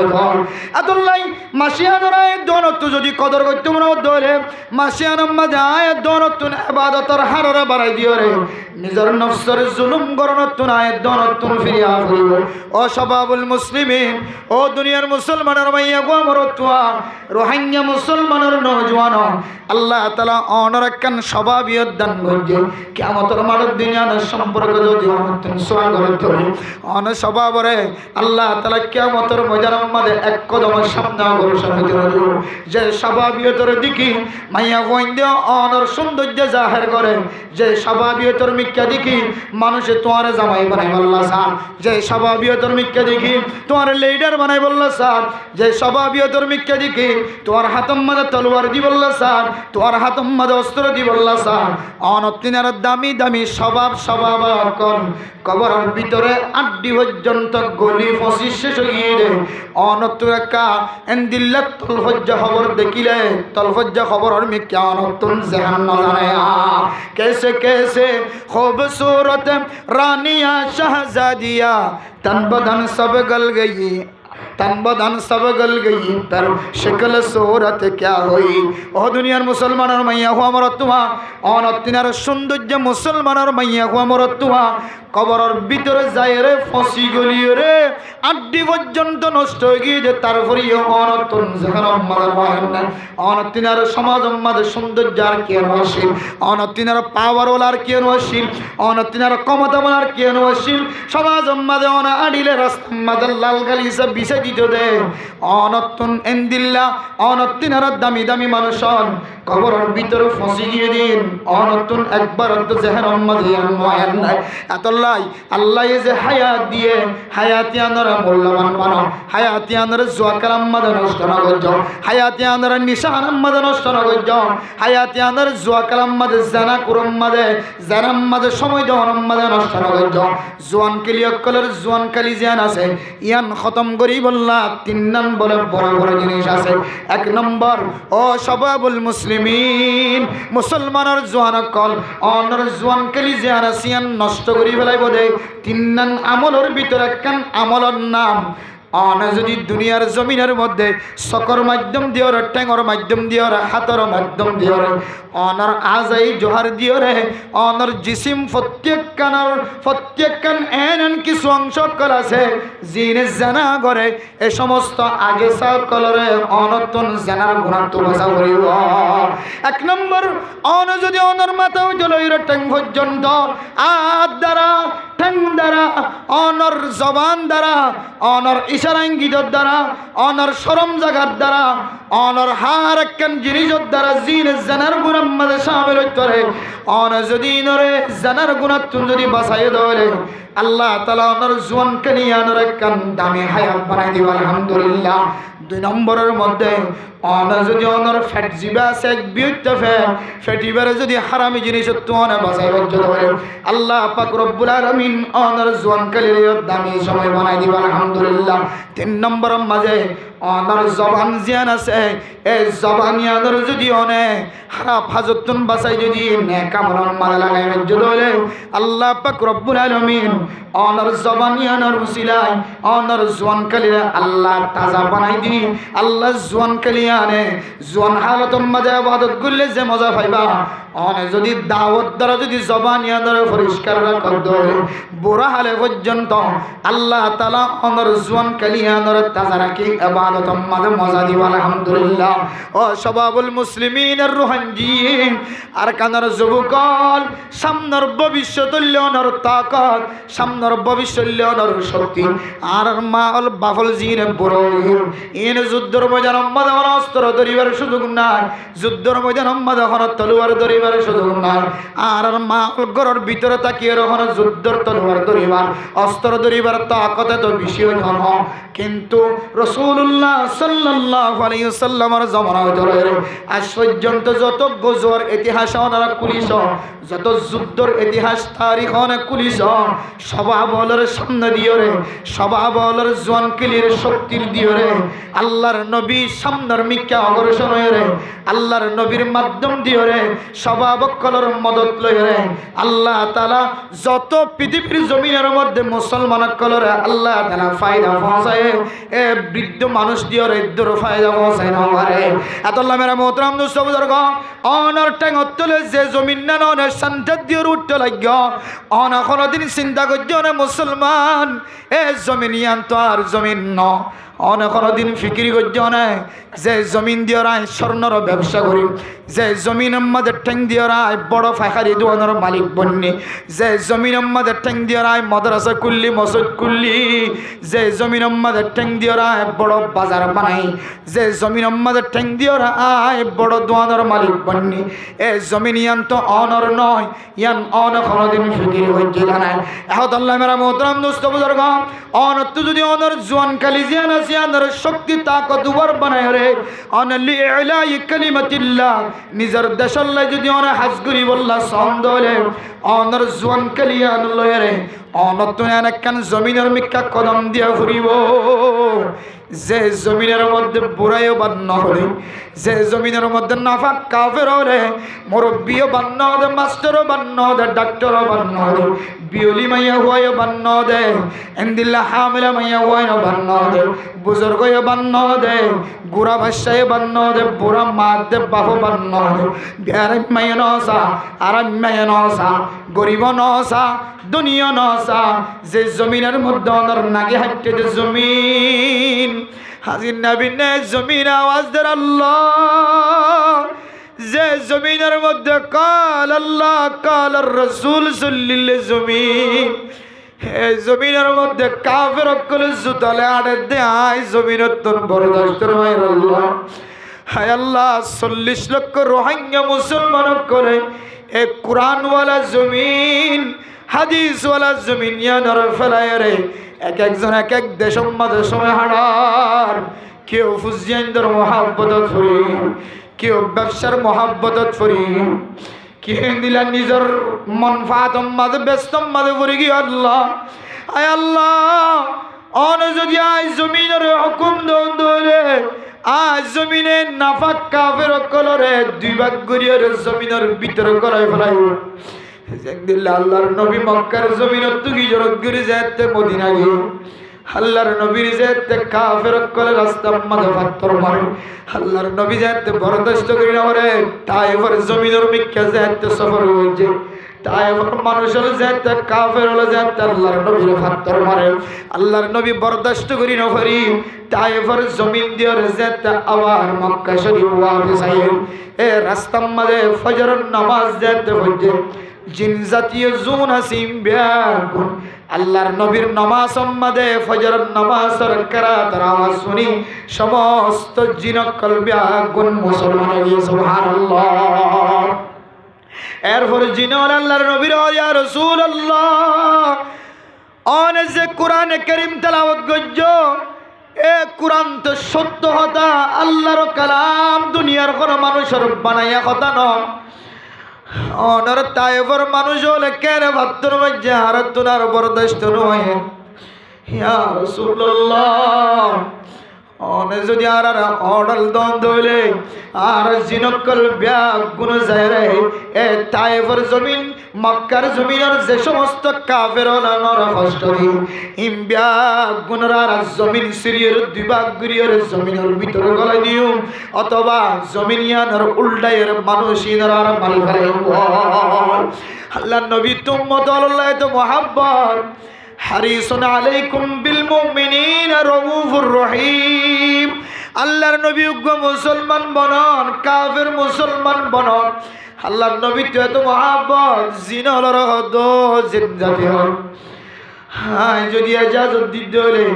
আতুল্লাই মাসিয়ানোর আয়াত দনত যদি কদর করতে মনে ধরে মাসিয়ানোর মাঝে আয়াত দনত ইবাদতের হাররে বাড়াই দিও রে নিজের নফসের জুলুম গরনত আয়াত দনত ফিরিয়া করিব ও শাবাবুল মুসলিমিন ও দুনিয়ার মুসলমানের মাইয়া গো আমরতুয়া রোহিঙ্গা মুসলমানের নওজওয়ান আল্লাহ তাআলা অনরাকান স্বভাবিয়ত দান করছে কিয়ামতের মাঠের দুনিয়ার সম্পর্ক যদি অনন্তন সোয়া করে ধরে অন স্বভাবরে আল্লাহ তাআলা কিয়ামতের ময়দানের মধ্যে এক কদম সামনে অগ্রসর হতে হবে যে স্বভাবিয়তের দিকে মাইয়া গোয়েন্দা অনর সৌন্দর্য জাহির করে যে স্বভাবিয়তের মিক্কা দেখি মানুষে তোমার জামাই বানাই বললা স্যার যে স্বভাবিয়তের মিক্কা দেখি তোমার লিডার বানাই বললা স্যার যে স্বভাবিয়তের মিক্কা দেখি তোমার হাতম মাঝে তলোয়ার দি বললা স্যার তোমার হাতম মাঝে অস্ত্র দি বললা স্যার অনতিনার দামি দামি স্বভাব কর কবরের ভিতরে আড্ডি পর্যন্ত গলি ফসি শেষ হয়ে দে অনতুরাকা এন্দিল্লাত তলফজ্জা খবর দেখিলে তলফজ্জা খবরের মিক্কা অনতুন জাহান না জানে कैसे खूबसूरत रानिया शहजादिया तन बदन सब गल गई तन बदन सब गल गई पर शक्ल सूरत क्या हुई ओ दुनियार मुसलमानर मैया हुआ मरतुआ অনতিনার সৌন্দর্য মুসলমানের মাইয়া হুয়া মরতুয়া কবরের ভিতরে যায় রে ফসি গলিয়ে রে আড্ডি পর্যন্ত নষ্ট হয়ে গিয়ে তারপরে অনতন জাহান্নাম মারার অনতিনার সমাজ মাঝে সৌন্দর্য আর কেন আসিল অনতিনার পাওয়ারওয়ালা আর কেন আসিল অনতিনার ক্ষমতাবান আর কেন আসিল সমাজ মাঝে অন আডিলে রাস্তা মাঝে লাল গালি সব বিষে দিত দে অনতন এন্দিল্লা অনতিনার দামি দামি মানুষন কবরের ভিতরে ফসি গিয়ে দিন অনতুন একবার তো জাহান্নাম মাঝে আনওয়ান নাই আতাল্লাই আল্লাহ যে হায়াত দিয়ে হায়াতি আনরা মূল্যবান বানাও হায়াতি আনরা জোয়া কালাম মাঝে নষ্ট না করছো হায়াতি আনরা নিশান মাঝে নষ্ট না করছো হায়াতি আনরা জোয়া কালাম মাঝে জানা কুরম মাঝে সময় দেওয়ার মাঝে নষ্ট না করছো জোয়ান কালি অকলের জোয়ান কালি জিয়ান আছে ইয়ান খতম করি বললা 3 নম্বরে বড় বড় জিনিস আছে 1 নম্বর ও সবাবুল মুসলিমিন মুসলমানের জোয়ান কল অনর জোয়ান কালি জিয়ান আসিয়ান নষ্ট করি ফেলাই বোধে 3 আমলের ভিতরে একখান আমলের নাম অন যদি দুনিয়ার জমিনের মধ্যে সকর মাধ্যম দিওর ঠ্যাঙর মাধ্যম দিওর হাতর মাধ্যম দিওর অনর আজাই জোহার দিওরে অনর জিসিম প্রত্যেকখান এন কিছু অংশ কল আছে জিনে জানা করে এ সমস্ত আগে সকলরে অনতন জানার গুণাত্ম ভাষা করিব 1 নম্বর অন যদি অনর মাথা উঠল ঠ্যাং পর্যন্ত আদ দ্বারা ঠ্যাং দ্বারা অনর জবান দ্বারা অনর ইশারা ইঙ্গিতের দ্বারা অনর শরম জাগার দ্বারা অনর হার একখান জিনিসের দ্বারা জিনে জানার গুণার মাঝে সামিল হইতে অন যদি নরে জানার গুণাত্ম যদি বাঁচাই দেওয়ালে আল্লাহ তাআলা অনর জোয়ান কানিয়ানোর একখান দামি হায়াত বানাই দিব আলহামদুলিল্লাহ 2 নম্বরের মধ্যে অন যদি অনর ফ্যাট জিবা আছে এক বিউটা ফ্যাটিবারে যদি হারামি জিনিস তো অনে বাঁচাই রাখতে দেওয়ালে আল্লাহ পাক রব্বুল আলামিন অনর জোয়ান কালির দামি সময় বানাই দিব আলহামদুলিল্লাহ 3 নম্বরের মাঝে অনর জবান জিয়ান আছে এই জবানিয়ানোর যদি অনে খারাপ হাজতুন বাঁচাই যদি নেক আমলন মালা লাগাই রাখতে দেওয়ালে আল্লাহ পাক রব্বুল আলামিন অনর জবানিয়ানোর উসিলায় অনর জোয়ান কালির আল্লাহ তাজা বানাই দি আল্লাহ জোয়ান কালিয়ানে জোয়ান হালতর মাঝে ইবাদত করলে যে মজা পাইবা অনে যদি দাওয়াত দ্বারা যদি জবানিয়ানোর পরিষ্কার রাখতে দেয় বুড়া হালে পর্যন্ত আল্লাহ তাআলা অনর জোয়ান কালিয়ানোর তাজা রাখি ইবাদতর মাঝে মজা দিব আলহামদুলিল্লাহ ও সবাবুল মুসলিমিনের রুহানজিন আর কানার যুবকল সামনের ভবিষ্যৎ লওয়ার তাকত সামনের ভবিষ্যৎ লওয়ার শক্তি আর মাল বাফল জিনে বড় ইন যুদ্ধের ময়দান মাঝে অস্ত্র ধরিবার সুযোগ নাই যুদ্ধের ময়দান মাঝে তলোয়ার ধরিবার সুযোগ নাই আর মাল ঘরের ভিতরে তাকিয়ে রহন যুদ্ধের তলোয়ার ধরিবার অস্ত্র ধরিবার তাকত তো বেশি ধন কিন্তু রাসূলুল্লাহ সাল্লাল্লাহু আলাইহি ওয়াসাল্লামের জামানায় ধরে আজ পর্যন্ত যত গজওয়ার ইতিহাস ওনারা কুলিশ যত যুদ্ধের ইতিহাস তারিখ অনেক কুলিশ সবাবলের সামনে দিয়ে রে সবাবলের জোয়ান কিলির শক্তির দিয়ে রে আল্লাহর নবী সামনের মিক্কা অগ্রসর হয়ে রে আল্লাহর নবীর মাধ্যম দিয়ে রে সবাবকলের মদত লয়ে রে আল্লাহ তাআলা যত পৃথিবীর জমিনের মধ্যে মুসলমান কলরে আল্লাহ তাআলা ফায়দা পৌঁছায় এ বৃদ্ধ মানুষ দিয়ে রে দূর ফায়দা পৌঁছায় না পারে আল্লাহ মেরা মোহতরম দোস্ত বুজুর্গ অনর ট্যাং অতলে যে জমিন না অনেক শান্তি দিয়ে উঠতে লাগল অন কোনদিন চিন্তা করছে না মুসলমান এ জমিন ইয়ান তো আর জমিন ন অনেক দিন ফিকিরি করছে অনেক যে জমিন দিয়ে রায় স্বর্ণর ব্যবসা করি, যে জমিন আমাদের ঠ্যাং দিয়ে রায় বড় ফাঁকারি দোয়ানোর মালিক বন্যে, যে জমিন আমাদের ঠ্যাং দিয়ে রায় মাদ্রাসা খুললি মসজিদ খুললি, যে জমিন আমাদের ঠ্যাং দিয়ে রায় বড় বাজার বানাই, যে জমিন আমাদের ঠ্যাং দিয়ে রায় বড় দোয়ানোর মালিক বন্যে, এ জমিন ইয়ান তো অনর নয়, ইয়ান অনেক দিন ফিকিরি হচ্ছে জানায়। এখন আল্লাহ মেরা মোহতরম দোস্ত বুজুর্গ, অনত যদি অনর জোয়ান কালি জিয়ান আছে অনর শক্তি তাকতওয়ার বানায় রে, অনলি ইলাই কালিমাতিল্লাহ নিজের দেশল্লাই যদি অনে হাজগুরি বললা সন্দলে অনর জোয়ান কালিয়ান লয় রে, অনত একখান জমিনের মিক্কা কদম দিয়া ফুরিব, যে জমিনের মধ্যে বুড়াইও বান্ন হলে, যে জমিনের মধ্যে নাফাক কাফের হলে, মুরব্বীও বান্ন দে, মাস্টারও বান্ন দে, ডাক্তারও বান্ন দে, বিয়লি মাইয়া হয়ে বান্ন দে, এন্দিল্লা হামিলা মাইয়া হয়ে বান্ন দে, বুজুর্গয়ে বান্ন দে, গুড়া ভাষায় বান্ন দে, বুড়া মা দে, বাহু বান্ন দে, বিয়ারাম মাইয়া নসা, আরাম মাইয়া নসা, গরিব নসা, দুনিয়া নসা, যে জমিনের মধ্যে অনর নাগে হাঁটতে যে জমিন হাজির নবীনে জমিন আওয়াজ দের আল্লাহ, যে জমিনের মধ্যে কাল আল্লাহ কাল রসুল সল্লিল্লাহ জমিন, হে জমিনের মধ্যে কাফের অকল জুতলে আড়ে দেয় জমিনের তোর বরদাস্ত নয় আল্লাহ। হায় আল্লাহ 40 লক্ষ রোহিঙ্গা মুসলমান করে এ কোরআনওয়ালা জমিন হাদিসওয়ালা জমিন ইয়ানর ফেলায় রে, এক একজন এক এক দেশম মাঝে সময় হারার, কেউ ফুজিয়ানদের মহাব্বতত ফুরি, কেউ ব্যবসার মহাব্বতত ফুরি, কে দিলা নিজের মনফাত মাঝে ব্যস্ত মাঝে ফুরি কি আল্লাহ। আয় আল্লাহ অন যদি আজ জমিনের হুকুম দৌড়ে আজ জমিনে নাফাক কাফের কলরে 2 ভাগ করিয়ে জমিনের ভিতরে করাই ফেলাই, আল্লাহর নবী মক্কার জমিনত তুগি জরত গিরি যেতে মদিনা গিয়ে আল্লাহর নবীর যেতে কাফের কলে রাস্তা মাঝে পাথর মারে, আল্লাহর নবী যেতে বরদাস্ত করি না রে, তাইফের জমিনের মিক্কা যেতে সফর হয়েছে, তাইফের মানুষের যেতে কাফের হলে যেতে আল্লাহর নবীর পাথর মারে, আল্লাহর নবী বরদাস্ত করি না পারি, তাইফের জমিন দিয়ে যেতে আবার মক্কা শরীফ ওয়াফিস আইয়ে, এ রাস্তার মাঝে ফজরের নামাজ যেতে হচ্ছে, জিন জাতীয় জুন আসিম ব্যাগুন আল্লাহর নবীর নামাজ মাঝে ফজরের নামাজের কিরাতের আওয়াজ শুনি সমস্ত জিনকল ব্যাগুন মুসলমান হয়ে সুবহানাল্লাহ। এরপর জিনল আল্লাহর নবীর ইয়া রাসূলুল্লাহ অনে যে কোরআন কারীম তেলাওয়াত গজ্জ, এ কোরআন তো সত্য কথা, আল্লাহর কালাম, দুনিয়ার কোনো মানুষের বানাইয়া কথা নয়। অনর তাইফের মানুষ হলে কেন ভাত্তর মধ্যে হারাত তোনার বরদাস্ত নয় ইয়া রাসূলুল্লাহ, অনে যদি আর অডল দ্বন্দ্ব হইলে আর জিনকল ব্যাগ গুণ যায় রে, এ তাইফের জমিন মক্কার জমিনের যে সমস্ত কাফের নর কষ্টরি ইম ব্যাগ গুণর আর জমিন সিরিয়ের 2 ভাগ গরিয়ের জমিনের ভিতরে গলাই দিও, অথবা জমিন ইয়ানোর উল্টায়ের মানুষ ইনার আর মাল ফেলে। আল্লাহ নবী তুম্মত আল্লাহ তো মোহাব্বত হারিসুন আলাইকুম বিল মুমিনিনা রাউফুর রহিম, আল্লাহর নবী উগ্র মুসলমান বনন কাফের মুসলমান বনন, আল্লাহর নবী তো এত মহাব্বত জিনর হদ জিন জাতি হল। হায় যদি ইজাজত দিতে হলে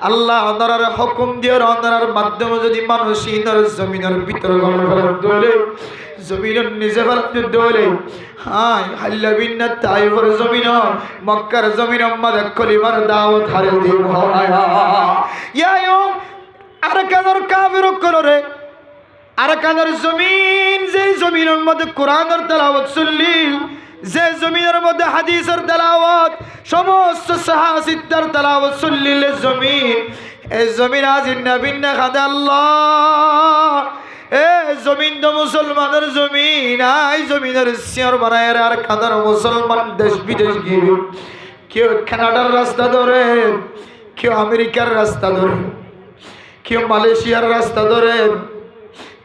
আল্লাহ অনরার হুকুম দিয়ে অনরার মাধ্যমে যদি মানুষ ইনার জমিনের ভিতরে গমন করতে হলে জমিনের নিচে ফেলতে হলে হায় হাল্লা বিন্না তাইফের জমিন মক্কার জমিন আমাদের কলিমার দাওয়াত হারে দিব ইয়া আর কাদের কাফির করে আর কাদের জমিন, যে জমিনের মধ্যে কোরআনের তেলাওয়াত চললিল, যে জমিনের মধ্যে হাদিসের তেলাওয়াত সমস্ত সাহাসিতার তেলাওয়াত চললিল জমিন, এই জমিন আজ নবীনা খাদা আল্লাহ, এ জমিন তো মুসলমানের জমিন, আই জমিনের সিয়ার বানায় আর কাদার মুসলমান দেশ বিদেশ গিয়ে কেউ কানাডার রাস্তা ধরে, কেউ আমেরিকার রাস্তা ধরে, কেউ মালয়েশিয়ার রাস্তা ধরে,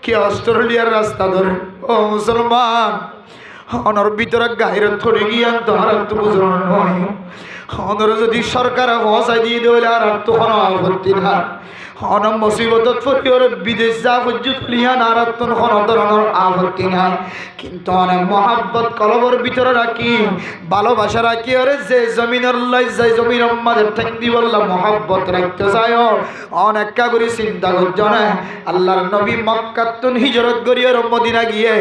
কেউ অস্ট্রেলিয়ার রাস্তা ধরে। ও মুসলমান অনর ভিতরে গাহির থরে গিয়ে তো আর তো বুঝল নয়, অনর যদি সরকার পৌঁছাই দিয়ে দেবে আর তো কোনো আপত্তি না, হন মুসিবতত পড়ি ওর বিদেশ যা পর্যন্ত লিয়া নারাতন কোনো ধরনের আপত্তি নাই, কিন্তু অনেক মহাব্বত কলবর ভিতরে রাখি ভালোবাসা রাখি ওরে যে জমিনের লাই যাই জমির আমাদের ঠেক দি বললাম মহাব্বত রাখতে চাই অনেক কাগরি চিন্তা করছ না। আল্লাহর নবী মক্কাতুন হিজরত করিয়ে মদিনা গিয়ে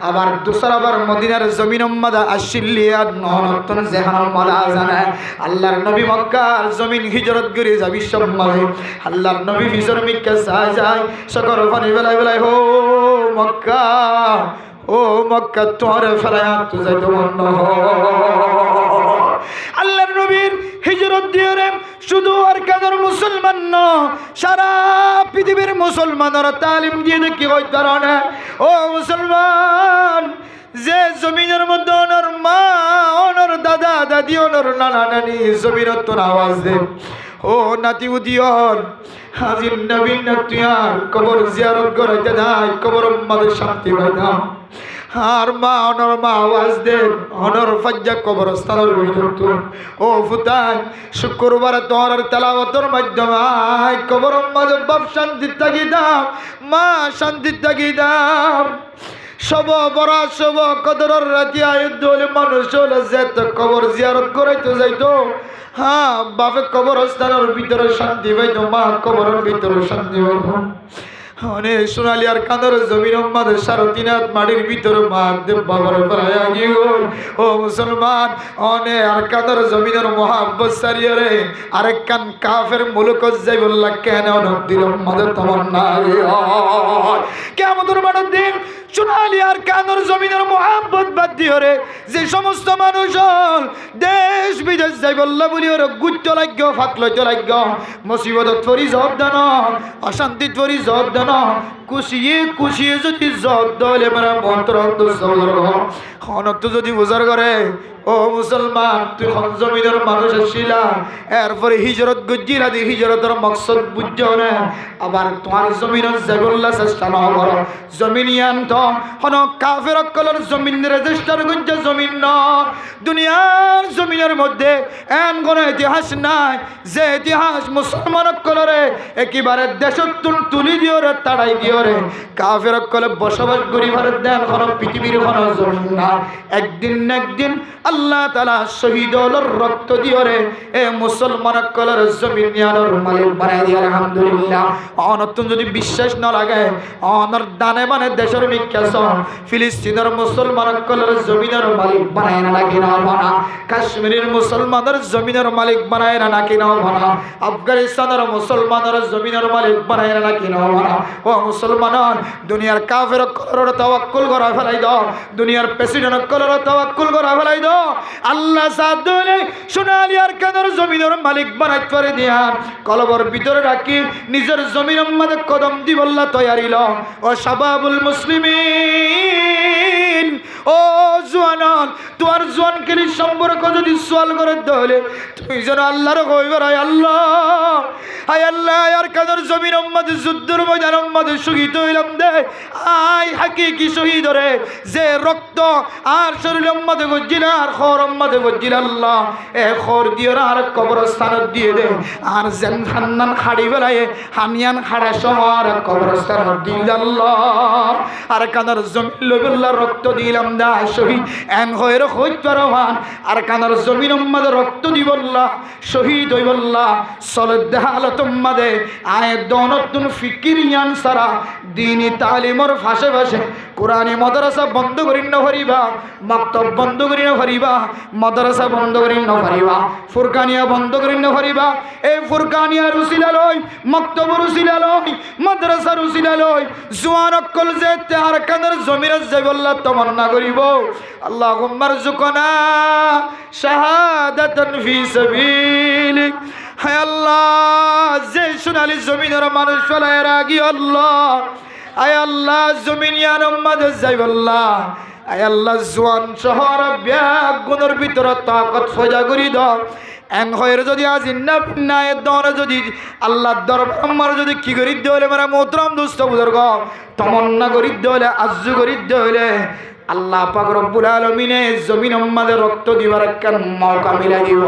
আবার দুসরাবার মদিনার জমিন মাদা আসিলিয়া নহনতুন জেহান মাদা জানে আল্লাহর নবী মক্কার জমিন হিজরত করিয়ে যাবি সব মালে আল্লাহর নবী ভিজর মিক্কা যায় যায় সকর পানি বেলায় বেলায় হো মক্কা ও মক্কা তোমার ফেলায় তো যাইতে মন আল্লাহর নবীর হিজরত দিয়ে রে শুধু আর কাদের মুসলমান ন সারা পৃথিবীর মুসলমানরা তালিম দিয়ে দেখি ওই কারণে ও মুসলমান যে জমিনের মধ্যে ওনার মা ওনার দাদা দাদি ওনার নানা নানি জমিনের তোর আওয়াজ দে ও নাতি উদিয়ন হাজির নবীন নাতিয়ার কবর জিয়ারত করাইতে নাই কবর আমাদের শান্তি পাইতাম আর মা অনর মা আওয়াজ দেন অনর ফজ্জা কবরস্থানের ভিতর ও ফুতান শুক্রবার তোর তেলাওয়াতের মাধ্যমে কবর মাঝে বাপ শান্তি থাকি দাম মা শান্তি থাকি দাম সব বড় সব কদরের রাতি আয়ুদ্ধ হলে মানুষ হলে যেত কবর জিয়ারত করাইতে যাইতো হ্যাঁ বাপে কবরস্থানের ভিতরে শান্তি পাইতো মা কবরের ভিতরে শান্তি পাইতো অনেক সোনালি আর কাঁদর জমির আমাদের সারতিনাথ মাটির ভিতরে মহাদেব বাবার ও মুসলমান অনেক আর কাঁদর জমিনের মহাব্বত সারিয়ে রে আরেক কান কাফের মুলুক যাই বললা কেন নদীর আমাদের তোমার না কেমন মাঠের দিন সোনালি আর কাঁদর জমিনের মহাব্বত বাদ দিয়ে রে যে সমস্ত মানুষ দেশ বিদেশ যাই বললা বলি ওর গুচ্ছ লাগ্য ফাঁকলইতে লাগ্য মুসিবত ফরি জব দান অশান্তি ফরি জব দান কুশিয়ে কুশিয়ে যদি জব দলে মেরা মন্ত্র অনন্ত যদি বুঝার করে ও মুসলমান তুই জমিনের মানুষ আসছিলা এরপরে হিজরত গজ্জিরা দি হিজরতের মকসদ বুঝছ না আবার তোমার জমিনের জেবল্লা চেষ্টা ন কর জমিনিয়ান তো হন কাফের অকলের জমিন রেজিস্টার গজ্জা জমিন ন দুনিয়ার জমিনের মধ্যে এমন কোনো ইতিহাস নাই যে ইতিহাস মুসলমান অকলরে একেবারে দেশত তুলি দিও রে তাড়াই দিও রে কাফের অকলে বসবাস করিবার দেন কোন পৃথিবীর কোন জমিন না একদিন না একদিন আল্লাহ তাআলা শহীদর রক্ত দিও রে এ মুসলমান কলর জমিন নিয়ানোর মালিক বানাই দিয়া আলহামদুলিল্লাহ অনতুন যদি বিশ্বাস না লাগে অনর দানে মানে দেশের মিক্কাস ফিলিস্তিনের মুসলমান কলর জমিনের মালিক বানায় না নাকি না বানা কাশ্মীরের মুসলমানের জমিনের মালিক বানায় না নাকি না বানা আফগানিস্তানের মুসলমানের জমিনের মালিক বানায় না নাকি না বানা ও মুসলমান দুনিয়ার কাফের কলর তাওয়াক্কুল করা ফেলাই দাও দুনিয়ার প্রেসিডেন্ট কলর তাওয়াক্কুল করা ফেলাই দাও আল্লাহ সাথ দিলে সোনালি আর কাদের জমিনের মালিক বানাইতে পারে দিয়া কলবর ভিতরে রাখি নিজের জমিনের মধ্যে কদম দিবল্লা তৈরি ল ও শাবাবুল মুসলিমিন ও জওয়ান তোমার জওয়ান কেলি সম্পর্ক যদি সওয়াল করে দলে তুমি যেন আল্লাহর কইবার আয় আল্লাহ আর কাদের জমিনের মধ্যে যুদ্ধের ময়দানের মধ্যে শহীদ হইলাম দে আয় হাকিকি শহীদ রে যে রক্ত আর শরীরের মধ্যে গজিল আর খর মধ্যে গজিল আল্লাহ এ খর দিয়ে আর কবরস্থান দিয়ে দে আর যেন খান্নান খাড়ি বেলায় হানিয়ান খাড়া শহর কবরস্থান দিল আল্লাহ আর কানার জমিন লবিল্লা রক্ত দিলাম দা শহীদ এন হয়ের হইত পারহান আর কানার জমিন মধ্যে রক্ত দিবল্লা শহীদ হইবল্লা সলদ দেহালত মধ্যে আয় দনতুন ফিকিরিয়ান সারা দিনী তালিমর ফাঁসে ফাঁসে কোরআনী মাদ্রাসা বন্ধ করি না ভরিবা মাকতব বন্ধ করি না ভরিবা মাদ্রাসা বন্ধ করি না ভরিবা ফুরকানিয়া বন্ধ করি না ভরিবা এই ফুরকানিয়া রুসিলা লই মাকতব রুসিলা লই মাদ্রাসা রুসিলা লই জওয়ান অকল যে তার কাদের জমির জবল্লা তমন্না করিব আল্লাহুম্মা রযুকনা শাহাদাতান ফি সাবিলিক হায় আল্লাহ যে সোনালি জমিনের মানুষ ফেলায় রাগি আল্লাহ আয় আল্লাহ জমিনিয়ান উম্মাদের যাইবাল্লাহ আয় আল্লাহ জওয়ান শহর ব্যাগ গুণের ভিতরে তাকত ফজা করি দাও এন হয়ের যদি আজ ইন্নায় দরে যদি আল্লাহ দরবার যদি কি করি দিলে মানে মোহতরম দুস্থ বুজুর্গ তমন্না করি দিলে আজ্জু করি দিলে আল্লাহ পাক রব্বুল আলামিনে জমিন উম্মাদের রক্ত দিবার একটা মওকা মিলাই দিব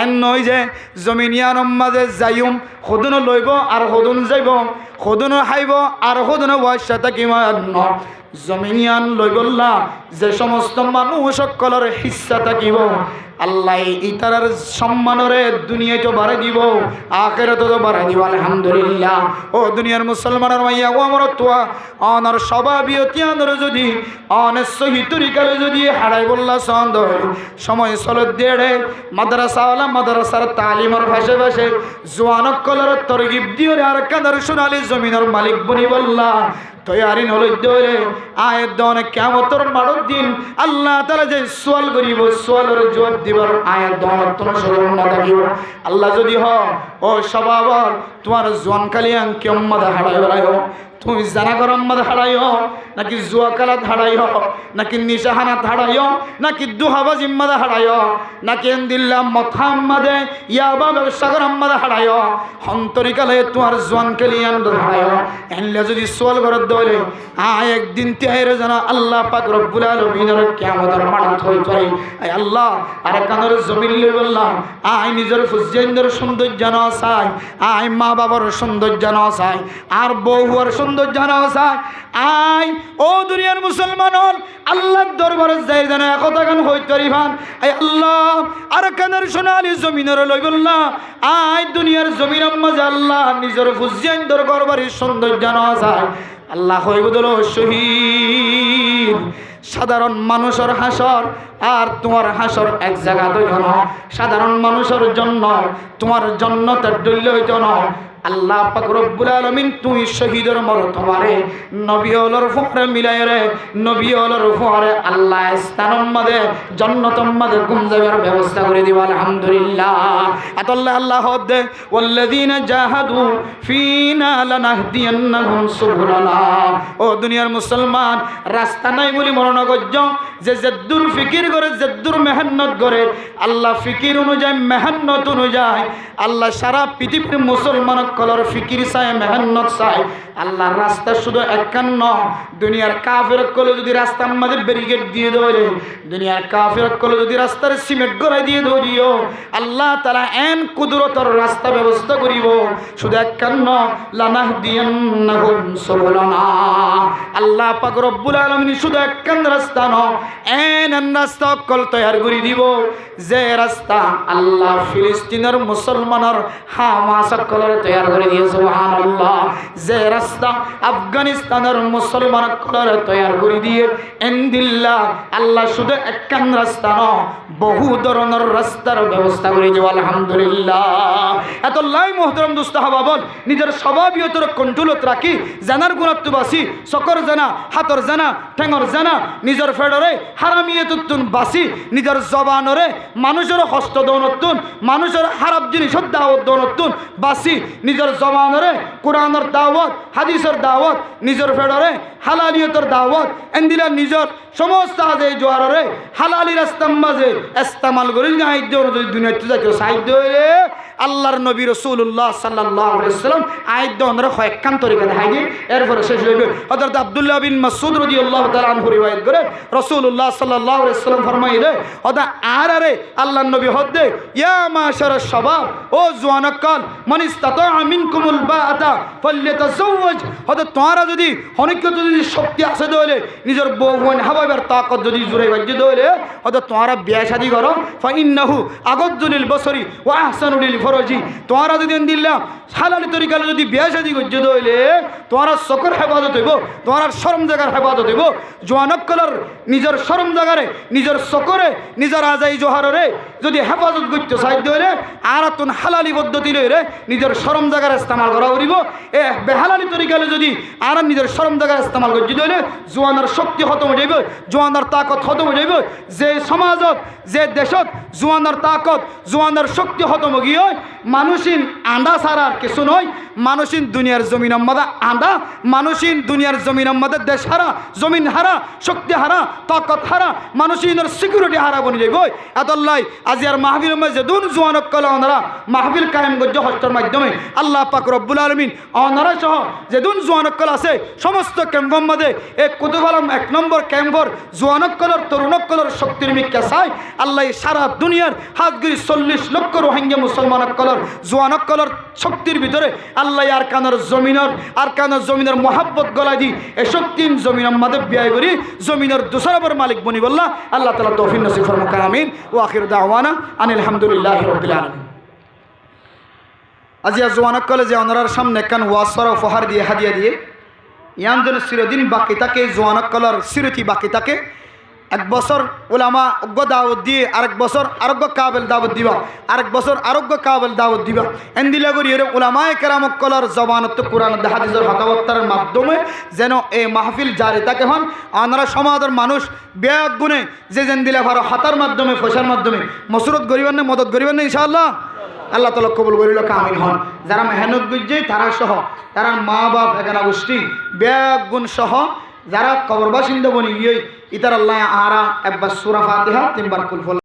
এন নয় যে জমিনিয়ান মাঝে যাইম সদন লইব আর সদন যাইব সদন হাইব আর সদন ওয়াইসা থাকিমান জমিনিয়ান লইবল্লা যে সমস্ত মানুষ সকলের হিস্সা থাকিব আল্লাহ ইতার সম্মানরে দুনিয়াতে বাড়াই দিব আখিরাতেও বাড়াই দিব আলহামদুলিল্লাহ। ও দুনিয়ার মুসলমানের মাইয়া ও আমার তোয়া অনার স্বভাবিয়তিয়ানর যদি অনেক সহি তরিকারে যদি হারাই বললা সন্দ সময় চলত দেড়ে মাদ্রাসাওয়ালা মাদ্রাসার তালিমর ভাষে ভাষে জোয়ানক কলর তরগিব দিয়ে আর কাদার সোনালি জমিনের মালিক বনি বললা তৈয়ারি নলদ্দরে আয়ের দনে কিয়ামতের মাড়র দিন আল্লাহ তাআলা যে সওয়াল করিব সওয়ালের জবাব দিবার আয়ের দনে তোর স্মরণ না থাকিব। আল্লাহ যদি হ ও সবাবর তোমার জোয়ান কালিয়াং কিয়ামত হারাই বেড়াইও তুমি জানা গরম মদ হারাইও নাকি জুয়া কালাত হারাইও নাকি নিশাহানাত হারাইও নাকি দুহাবাজি মদ হারাইও নাকি এন্দিল্লা মথাম্মাদে ইয়াবা ব্যবসা গরম মদ হারাইও হন্তরিকালে তোমার জোয়ান কালিয়ান হারাইও এনলে যদি সোয়াল ঘর দলে একদিন তেরে জানা আল্লাহ পাক রব্বুল আলামিনের কিয়ামতের মাঠে হই পারে আয় আল্লাহ আর কানের জমিন লই বললাম আয় নিজের ফুজেন্দ্র সৌন্দর্য না চাই আয় মা বাবার সৌন্দর্য না চাই আর বউর সৌন্দর্য না চাই আয় ও দুনিয়ার মুসলমান আল্লাহর দরবারে যাই জানা কথা গান হই পারিবান আয় আল্লাহ আর কানের সোনালি জমিনের লই বললাম আয় দুনিয়ার জমিনের মাঝে আল্লাহ নিজের ফুজেন্দ্র গরবারের সৌন্দর্য না চাই আল্লাহ হইব দল শহীদ সাধারণ মানুষের হাসর আর তোমার হাসর এক জায়গা দইল না সাধারণ মানুষের জন্য তোমার জন্নতের দৈল্য হইত না আল্লাহ পাক রব্বুল আলামিন তুই শহীদের মরতবারে নবী হলর ফুরে মিলাই রে নবী হলর ফুরে আল্লাহ স্থানম মাদে জান্নাতম মাদে গুমজাবের ব্যবস্থা করে দিব আলহামদুলিল্লাহ। আতাল্লাহ আল্লাহ দে ওয়াল্লাযিনা জাহাদু ফিনা লানাহদিয়ান্নাহুম সুবুলানা। ও দুনিয়ার মুসলমান রাস্তা নাই বলি মরণ গজ্জ যে জদ্দুর ফিকির করে জদ্দুর মেহনত করে আল্লাহ ফিকির অনুযায়ী মেহনত অনুযায়ী আল্লাহ সারা পৃথিবীর মুসলমান কলর ফিকির চাই মেহনত চাই আল্লাহর রাস্তা শুধু একান্ন দুনিয়ার কাফের কলে যদি রাস্তার মধ্যে ব্যারিকেড দিয়ে ধরে দুনিয়ার কাফের কলে যদি রাস্তার সিমেন্ট গড়াই দিয়ে ধরিও আল্লাহ তাআলা এন কুদরতর রাস্তা ব্যবস্থা করিব শুধু একান্ন লানাহদিয়ান্নাহুম সুবুলানা। আল্লাহ পাক রব্বুল আলামিন শুধু একান্ন রাস্তা ন এন রাস্তা কল তৈরি করে দিব যে রাস্তা আল্লাহ ফিলিস্তিনের মুসলমানের হামাস কলর তৈরি করে দিয়ে সুবহানাল্লাহ যে রাস্তা আফগানিস্তানের মুসলমান কলর তৈরি করে দিয়ে এন্দিল্লাহ আল্লাহ শুধু একান্ন রাস্তা ন বহু ধরনের রাস্তার ব্যবস্থা করে দিব আলহামদুলিল্লাহ। এত লাই মোহতরম দোস্ত হাবাবল নিজের স্বভাবিয়তর কন্ট্রোলত রাখি জানার গুণাত্ব বাসি চকর জানা হাতর জানা ঠেঙর জানা নিজের ফেডরে হারামিয়তুন বাসি নিজের জবানরে মানুষের হস্ত দৌনতুন মানুষের হারাপ জিনিসের দাওয়াত দৌনতুন বাসি নিজের জবানরে কোরআনের দাওয়াত হাদিসের দাওয়াত নিজের ফেডরে হালালিয়তর দাওয়াত এন্দিলা নিজের সমস্ত আজে জোয়ারে হালালি রাস্তার মাঝে ইস্তেমাল করি সাহিত্য যদি দুনিয়াতে জাতীয় সাহিত্য হইলে আল্লাহর নবী রাসূলুল্লাহ সাল্লাল্লাহু আলাইহি ওয়াসাল্লাম আয়াত অনরা কয়েকখান তরিকা দেখাই দি এরপরে শেষ হইবে। হযরত আব্দুল্লাহ বিন মাসউদ রাদিয়াল্লাহু তাআলা আনহু রিওয়ায়াত করে রাসূলুল্লাহ সাল্লাল্লাহু আলাইহি ওয়াসাল্লাম ফরমাইলে ওদা আরে আল্লাহর নবী হদে ইয়া মাশারাশ শাবাব ও জওয়ানকাল মান ইসতাতা মিনকুমুল বাআতা ফালইতাযাওয়াজ হদা তোমরা যদি অনেক যদি শক্তি আছে দলে নিজের বউন হাবাবের তাকত যদি জুড়ে বাজ্য দলে হদা তোমরা বিয়া শাদী করো ফাইন্নাহু আগাদুলিল বসরি ওয়া আহসানুলিল ফরজি তোমরা যদি দিল্লা হালালি তরিকালে যদি বিয়া শাদী করছো দলে তোমরা সকর হেফাজত হইব তোমরা শরম জায়গার হেফাজত হইব জওয়ানকালের নিজের শরম জায়গারে নিজের সকরে নিজের আজাই জোহারে যদি হেফাজত করতে সাহায্য হইলে আর তুন হালালি পদ্ধতি লইরে নিজের শরম জায়গার ইস্তেমাল করা করিব এ বেহালালি তরিকালে যদি আর নিজের শরম জায়গার ইস্তেমাল করতে হইলে জোয়ানের শক্তি খতম হয়ে যাইব জোয়ানের তাকত খতম হয়ে যাইব যে সমাজত যে দেশত জোয়ানের তাকত জোয়ানের শক্তি খতম গিয়ে মানুষিন আন্দা ছাড়া আর কিছু নয়। মানুষিন দুনিয়ার জমিন আমাদের আন্দা, মানুষিন দুনিয়ার জমিন আমাদের দেশ হারা, জমিন হারা, শক্তি হারা, তাকত হারা, মানুষিনের সিকিউরিটি হারা বনি যাইব। এতল্লাই আজি আর মাহফিল যেদুন জোয়ানক কলে ওনারা মাহফিল কায়েম গজ্য হস্তের মাধ্যমে আল্লাহ পাক রব্বুল আলমিন ওনারা সহ যেদুন জোয়ানক কল আছে সমস্ত ক্যাম্পের মধ্যে এক কুতুবালম 1 নম্বর ক্যাম্পর জোয়ানক কলর তরুণক কলর শক্তির মিক্কা চাই আল্লাহ সারা দুনিয়ার হাতগুড়ি 40 লক্ষ রোহিঙ্গা মুসলমানক কলর জোয়ানক কলর শক্তির ভিতরে আল্লাহ আর কানের জমিনের মোহাব্বত গলায় দি এ শক্তিন জমিন আমাদের ব্যয় করি জমিনের দুসরাবর মালিক বনি বললা আল্লাহ তাআলা তৌফিক নসিব ফরমাক আমিন ওয়া আখিরু দাওয়ানা আনিল হামদুলিল্লাহি রাব্বিল আলামিন। আজিয়া জোয়ানক কলেজে ওনার সামনে কান ওয়াসর উপহার দিয়ে হাদিয়া দিয়ে ইয়ান যেন চিরদিন বাকি থাকে, জোয়ানক কলর স্মৃতি বাকি থাকে। 1 বছর ওলামা অজ্ঞ দাওয়াত দিয়ে, আরেক বছর আরোগ্য কাবেল দাওয়াত দিবা, আরেক বছর আরোগ্য কাবেল দাওয়াত দিবা। এন্দিলা করি এর ওলামায়ে কেরামক কলর জবানত কোরআন হাদিসের হতাবত্তার মাধ্যমে যেন এই মাহফিল জারি থাকে হন। আমরা সমাজের মানুষ ব্যাগ গুণে যে যেন দিলে ভালো হাতার মাধ্যমে পয়সার মাধ্যমে মসরত গরিবেন না, মদত গরিবেন না ইনশাআল্লাহ আল্লাহ তাআলা কবুল করিল কামিল হন। যারা মেহনত গুজে তারা সহ তারা মা বাপ এখানে গোষ্ঠী ব্যাগ গুণ সহ যারা কবর বাসিন্দা বনি ইতার আল্লাহ আরা একবার সূরা ফাতিহা 3 বার কুল